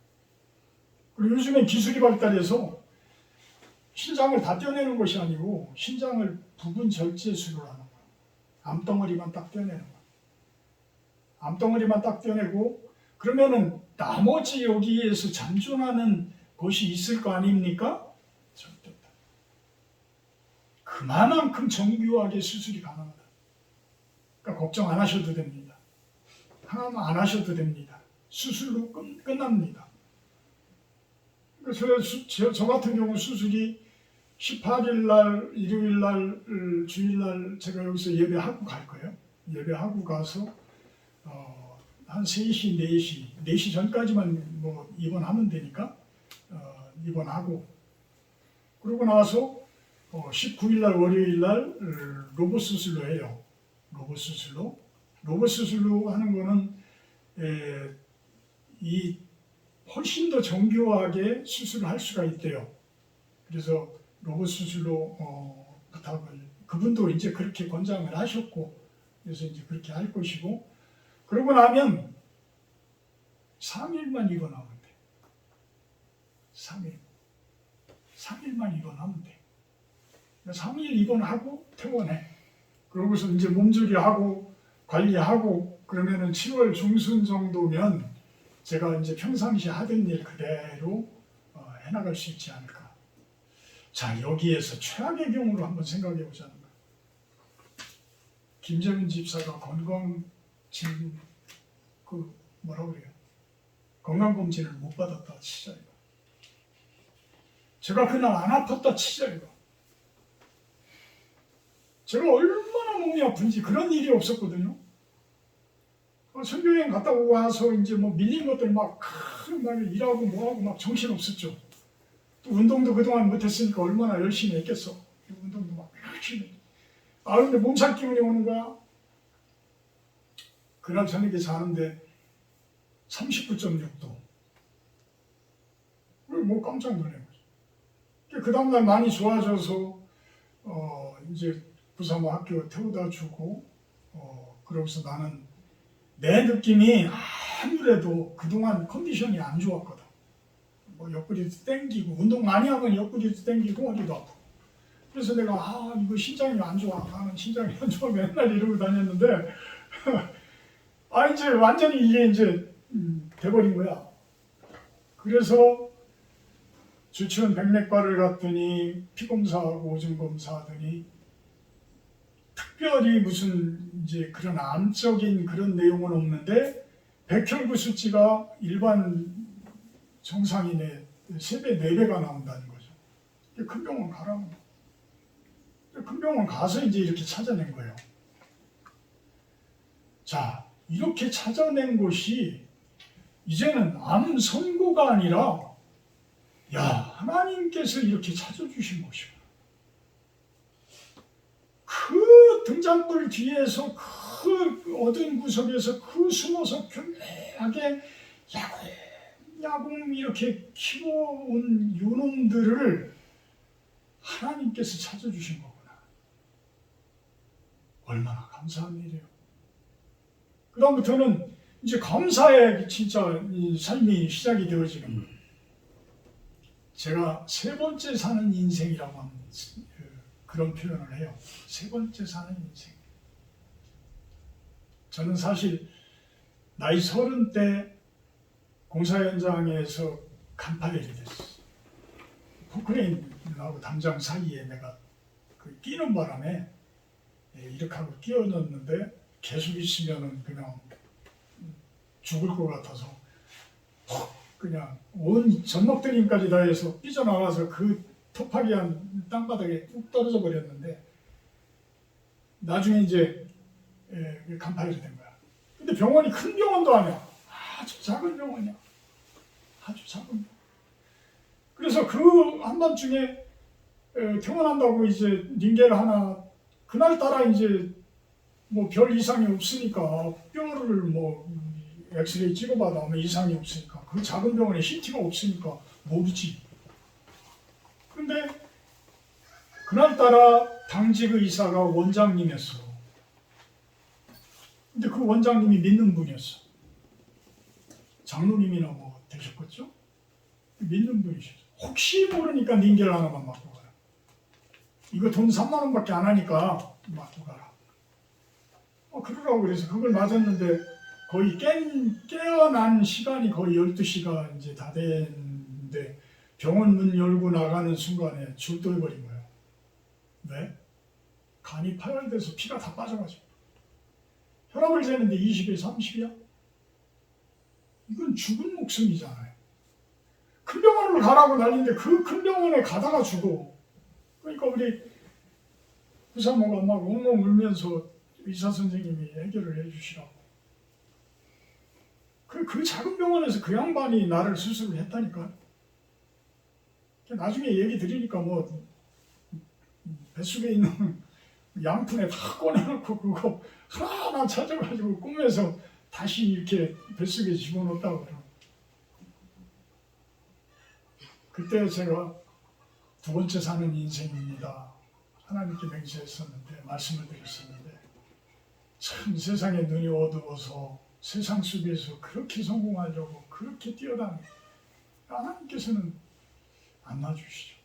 [SPEAKER 1] 그리고 요즘엔 기술이 발달해서 신장을 다 떼어내는 것이 아니고 신장을 부분 절제술을 하는 거예요. 암덩어리만 딱 떼어내는 거예요. 암덩어리만 딱 떼어내고 그러면은 나머지 여기에서 잔존하는 것이 있을 거 아닙니까? 절대 없다. 그만큼 정교하게 수술이 가능하다. 그러니까 걱정 안 하셔도 됩니다. 하나만 안 하셔도 됩니다. 수술로 끝납니다. 저 같은 경우 수술이 18일 날, 일요일 날, 주일 날 제가 여기서 예배하고 갈 거예요. 예배하고 가서 한 3시, 4시 전까지만 뭐 입원하면 되니까 입원하고 그러고 나서 19일 날 월요일 날 로봇 수술로 해요. 로봇 수술로 하는 거는 이 훨씬 더 정교하게 수술을 할 수가 있대요. 그래서 로봇 수술로 부탁을 그분도 이제 그렇게 권장을 하셨고 그래서 이제 그렇게 할 것이고 그러고 나면 3일만 입원하면 돼. 3일만 입원하면 돼. 3일 입원하고 퇴원해. 그러고서 이제 몸조리하고 관리하고 그러면은 7월 중순 정도면 제가 이제 평상시 하던 일 그대로 해나갈 수 있지 않을까. 자, 여기에서 최악의 경우로 한번 생각해 보자는 거예요. 김재훈 집사가 건강검진 뭐라 그래요? 건강검진을 못 받았다 치자 이거. 제가 그날 안 아팠다 치자 이거. 제가 얼마나 몸이 아픈지 그런 일이 없었거든요. 선교여행 갔다 오고 와서 이제 뭐 밀린 것들 막 일하고 뭐하고 막 정신 없었죠. 또 운동도 그동안 못했으니까 얼마나 열심히 했겠어. 운동도 막 열심히. 근데 몸살 기운이 오는 거야. 그날 저녁에 자는데 39.6도. 뭐 깜짝 놀란 거죠. 그 다음날 많이 좋아져서 이제 부사모 학교 태워다 주고 그러고서 나는 내 느낌이 아무래도 그동안 컨디션이 안 좋았거든. 뭐 옆구리도 땡기고 운동 많이 하면 옆구리도 땡기고 어디도 아프고. 그래서 내가 이거 신장이 안 좋아. 나는 신장이 안 좋아 맨날 이러고 다녔는데 이제 완전히 이게 이제 돼버린 거야. 그래서 주치원 백내과를 갔더니 피검사하고 오줌 검사하더니 특별히 무슨 이제 그런 암적인 그런 내용은 없는데 백혈구 수치가 일반 정상인의 3배, 4배가 나온다는 거죠. 큰 병원 가라고. 큰 병원 가서 이제 이렇게 찾아낸 거예요. 자, 이렇게 찾아낸 것이 이제는 암 선고가 아니라 하나님께서 이렇게 찾아주신 것이구나. 그 등잔불 뒤에서 그 어두운 구석에서 그 숨어서 교묘하게 야금 이렇게 키워온 요놈들을 하나님께서 찾아주신 거구나. 얼마나 감사한 일이에요. 그 다음부터는 이제 감사의 진짜 이 삶이 시작이 되어지는 거예요. 제가 3번째 사는 인생이라고 하는 그런 표현을 해요. 3번째 사는 인생. 저는 사실 나이 30대 공사 현장에서 간파되게 됐어요. 포크레인하고 담장 사이에 내가 끼는 바람에 이렇게 하고 끼워 넣었는데 계속 있으면은 그냥 죽을 것 같아서 그냥 온 전목드림까지 다 해서 삐져나와서 그 토파기한 땅바닥에 뚝 떨어져 버렸는데 나중에 이제 간파열이 된 거야. 근데 병원이 큰 병원도 아니야. 아주 작은 병원이야. 아주 작은 병원. 그래서 그 한밤중에 퇴원한다고 이제 링겔 하나 그날따라 이제 뭐 별 이상이 없으니까 뼈를 뭐 엑스레이 찍어봐도 아무 이상이 없으니까 그 작은 병원에 CT가 없으니까 모르지. 근데 그날따라 당직 의사가 원장님이었어. 근데 그 원장님이 믿는 분이었어. 장로님이나 뭐 되셨겠죠? 믿는 분이셨어. 혹시 모르니까 링겔 하나만 맞고 가라. 이거 돈 3만 원밖에 안 하니까 맞고 가라. 그러라고 그래서 그걸 맞았는데 거의 깨어난 시간이 거의 12시가 이제 다 됐는데 병원 문 열고 나가는 순간에 줄도해버린 거예요. 왜? 간이 파열돼서 피가 다 빠져가지고. 혈압을 재는데 20에 30이야? 이건 죽은 목숨이잖아요. 큰 병원으로 가라고 난리인데 그 큰 병원에 가다가 죽어. 그러니까 우리 부사모가 막 엉엉 울면서 의사 선생님이 해결을 해주시라고. 그 작은 병원에서 그 양반이 나를 수술을 했다니까. 나중에 얘기 드리니까 뭐 뱃속에 있는 양푼에 다 꺼내놓고 그거 하나하나 찾아가지고 꿈에서 다시 이렇게 뱃속에 집어넣었다고 그래요. 그때 제가 두 번째 사는 인생입니다. 하나님께 맹세했었는데 말씀을 드렸었는데 참 세상에 눈이 어두워서 세상 속에서 그렇게 성공하려고 그렇게 뛰어다니고 하나님께서는 안 놔주시죠.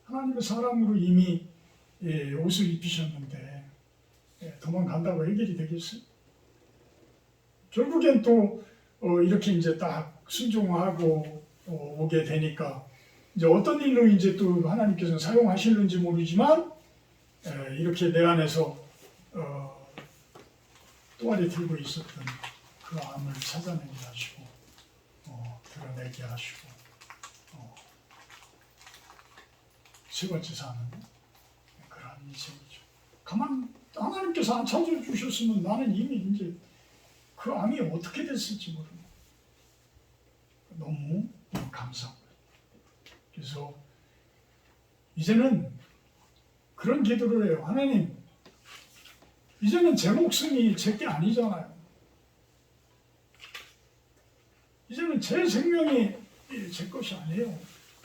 [SPEAKER 1] 하나님은 사람으로 이미 옷을 입히셨는데 도망간다고 해결이 되겠어요? 결국엔 또 이렇게 이제 딱 순종하고 오게 되니까 이제 어떤 일로 이제 또 하나님께서는 사용하실는지 모르지만 이렇게 내 안에서 또아리 들고 있었던 그 암을 찾아내게 하시고 드러내게 하시고 세 번째 사는 그런 인생이죠. 가만 하나님께서 안 찾아주셨으면 나는 이미 이제 그 암이 어떻게 됐을지 모르고 너무 감사합니다. 그래서 이제는 그런 기도를 해요. 하나님, 이제는 제 목숨이 제 게 아니잖아요. 이제는 제 생명이 제 것이 아니에요.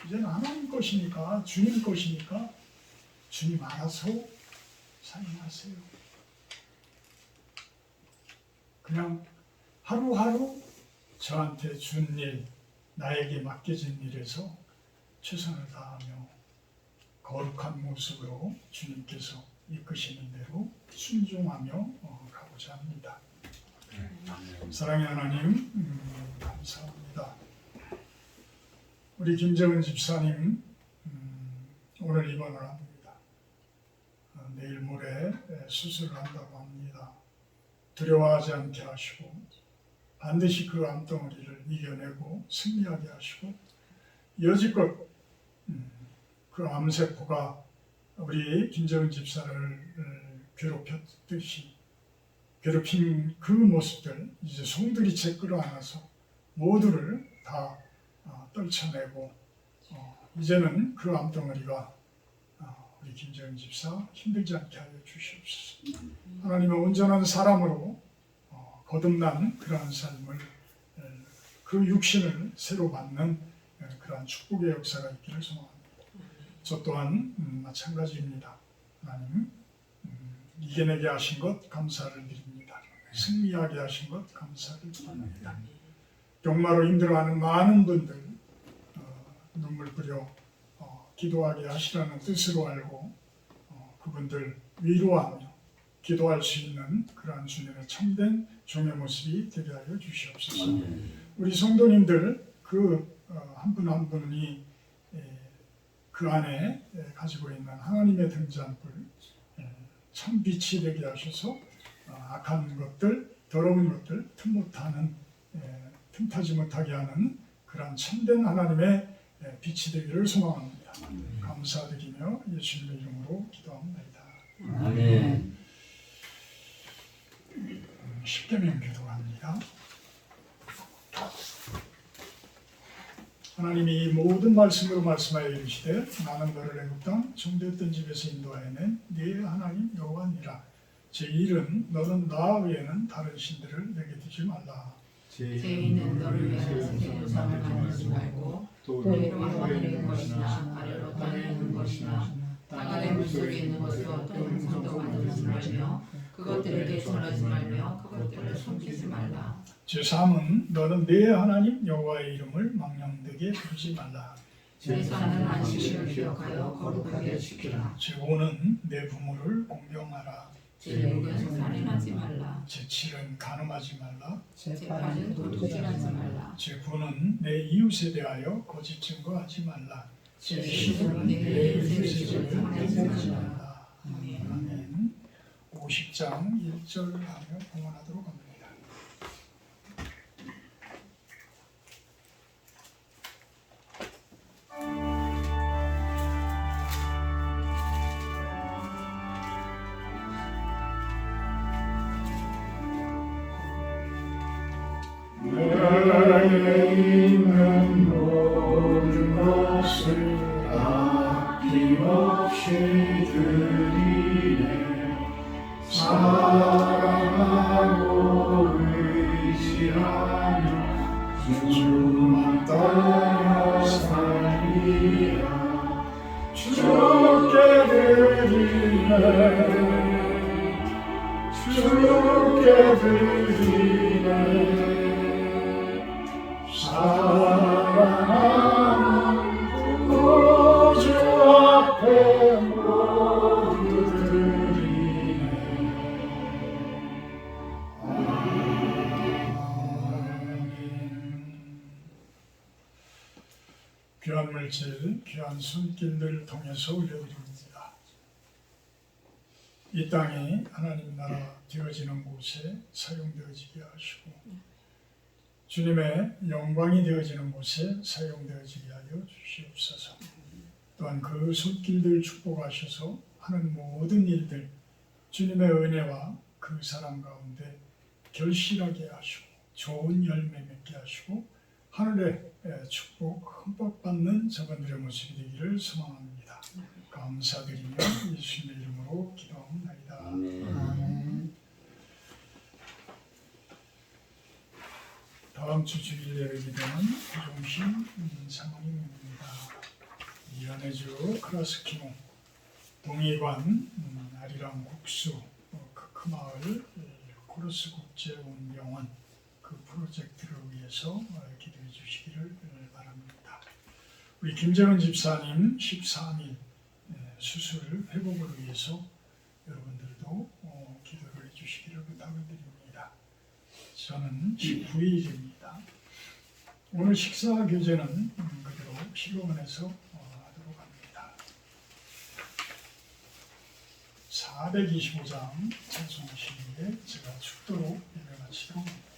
[SPEAKER 1] 이제는 하나님 것이니까, 주님 것이니까 주님 알아서 사용하세요. 그냥 하루하루 저한테 준 일, 나에게 맡겨진 일에서 최선을 다하며 거룩한 모습으로 주님께서 이끄시는 대로 순종하며 가고자 합니다. 사랑의 하나님, 감사합니다. 우리 김재은 집사님 오늘 입원을 합니다. 내일 모레 수술을 한다고 합니다. 두려워하지 않게 하시고 반드시 그 암덩어리를 이겨내고 승리하게 하시고 여지껏 그 암세포가 우리 김재은 집사를 괴롭힌 그 모습들 이제 송두리째 끌어안아서 모두를 다 떨쳐내고 이제는 그 암덩어리가 우리 김재은 집사 힘들지 않게 하여 주시옵소서. 하나님의 온전한 사람으로 거듭난 그러한 삶을 그 육신을 새로 받는 그러한 축복의 역사가 있기를 소망합니다. 저 또한 마찬가지입니다. 하나님 이겨내게 하신 것 감사를 드립니다. 승리하게 하신 것 감사를 드립니다. 병마로 힘들어하는 많은 분들 눈물 뿌려 기도하게 하시라는 뜻으로 알고 그분들 위로하며 기도할 수 있는 그러한 주님의 참된 종의 모습이 되게 하여 주시옵소서. 우리 성도님들 그 한 분 한 분이 그 안에 가지고 있는 하나님의 등잔불 참 빛이 되게 하셔서 악한 것들, 더러운 것들 틈타지 못하게 하는 그러한 참된 하나님의 빛이 되기를 소망합니다. 원합니다. 감사드리며 예수님의 이름으로 기도합니다.
[SPEAKER 6] 아멘.
[SPEAKER 1] 십계명 기도합니다. 하나님이 모든 말씀으로 말씀하여 이르시되 나는 너를 애굽 땅 종되었던 집에서 인도하여 낸 네 하나님 여호와니라. 제1은 너는 나 외에는 다른 신들을 내게 두지 말라.
[SPEAKER 2] 죄인은 너를 위하여 새 우상을 만들지 말고
[SPEAKER 4] 또
[SPEAKER 2] 위로 하늘에 있는 것이나 아래로 땅에 있는 것이나 땅 아래 물속에 있는 것도 또 형상도 만들지 말며 그것들에게 절하지 말며 그것들을 숨기지 말라.
[SPEAKER 1] 제3은 너는 네 하나님 여호와의 이름을 망령되게 부르지 말라.
[SPEAKER 2] 제사는 안식일을 기억하여 거룩하게 지키라.
[SPEAKER 1] 제5는 내 부모를 공경하라.
[SPEAKER 2] 제6은 살인하지 말라.
[SPEAKER 1] 제7은 간음하지 말라.
[SPEAKER 2] 제8은 도둑질하지 말라.
[SPEAKER 1] 제9는 내 이웃에 대하여 거짓 증거하지 말라.
[SPEAKER 2] 제10은 내 이웃의 집을 상하지 말라. 아멘.
[SPEAKER 1] 아멘. 50장 1절 하며 봉헌하도록 합니다.
[SPEAKER 4] 내게 있는 모든 것을 아낌없이 드리네. 사랑하고 의지하며 주만 따라 살리라. 주께 드리네. 주께 드리네. 사랑하는 구주 앞에 모두 드리네.
[SPEAKER 1] 귀한 물질, 귀한 손길들 통해서 올려드립니다. 이 땅이 하나님 나라 되어지는 곳에 사용되어지게 하시고 주님의 영광이 되어지는 곳에 사용되어지게 하여 주시옵소서. 또한 그 손길들 축복하셔서 하는 모든 일들 주님의 은혜와 그 사랑 가운데 결실하게 하시고 좋은 열매 맺게 하시고 하늘의 축복 흠뻑 받는 자분들의 모습이 되기를 소망합니다. 감사드리며 예수님의 이름으로 기도합니다.
[SPEAKER 6] 아멘.
[SPEAKER 1] 다음 주 주일에 열리게 되는 고종신 상황입니다. 연해주 크라스키노 동의관 아리랑 국수 크크마을 코러스 국제운병원 그 프로젝트를 위해서 기도해 주시기를 바랍니다. 우리 김재원 집사님 13일 수술 회복을 위해서 여러분들도 기도를 해 주시기를 부탁을 드립니다. 저는 19일입니다. 오늘 식사 교제는 그대로 실로원에서 하도록 합니다. 425장 찬송시에 제가 축도로 예배 마치도록 합니다.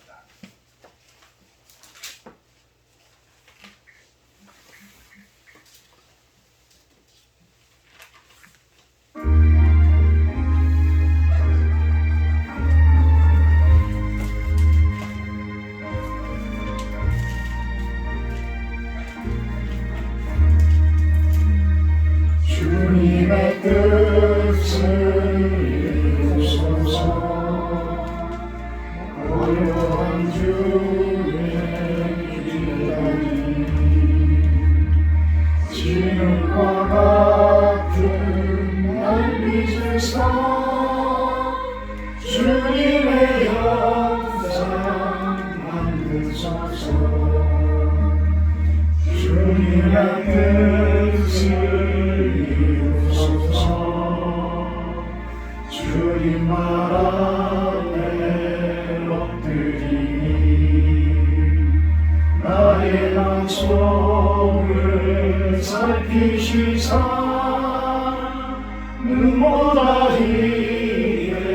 [SPEAKER 4] 주님의 뜻을 이루소서. 고요한 주의 기다림 진흙과 같은 날빛에서 주님의 형상 만드소서. 주님의 뜻을 주님 말 앞에 엎드리니 나의 방송을 살피시사 눈보다 이해하옵소서.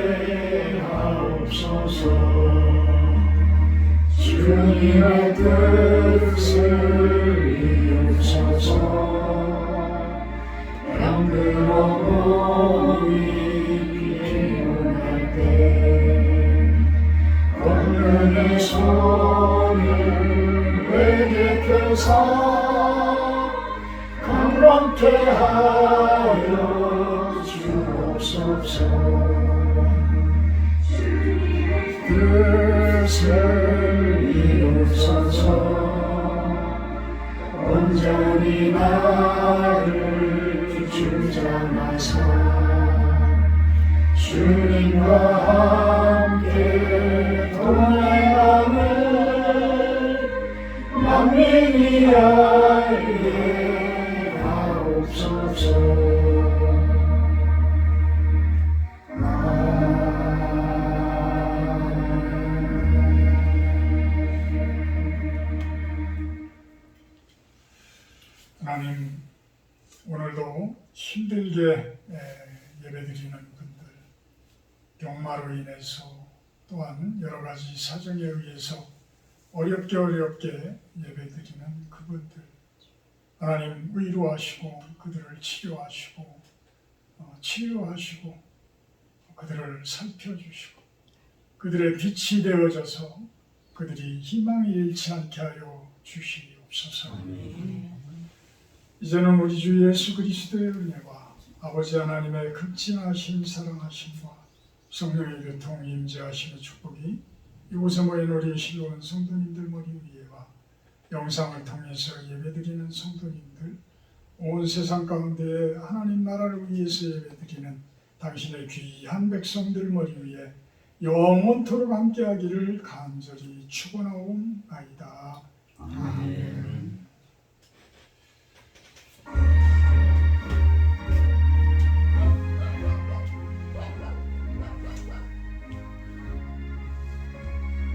[SPEAKER 4] 주님의 뜻을 이루소서. 잠들어 몸이 피곤할 때 걷는 내 손을 내게 펴사 강건케 하여 주옵소서. 뜻을 이루소서. 온전히 나를 주장하사 주님과 함께 동행함을 만민이 알게 하옵소서.
[SPEAKER 1] 하나님, 오늘도 힘들게 예배드리는 분들, 병마로 인해서 또한 여러 가지 사정에 의해서 어렵게 예배드리는 그분들, 하나님 위로하시고 그들을 치료하시고 그들을 살펴주시고 그들의 빛이 되어져서 그들이 희망이 잃지 않게 하여 주시옵소서. 이제는 우리 주 예수 그리스도의 은혜와 아버지 하나님의 극진하신 사랑하심과 성령의 교통 임재하심의 축복이 이곳에 모인 우리 실로원 성도님들 머리 위에와 영상을 통해서 예배드리는 성도님들, 온 세상 가운데 하나님 나라를 위해서 예배드리는 당신의 귀한 백성들 머리 위에 영원토록 함께하기를 간절히 축원하옵나이다. 아멘.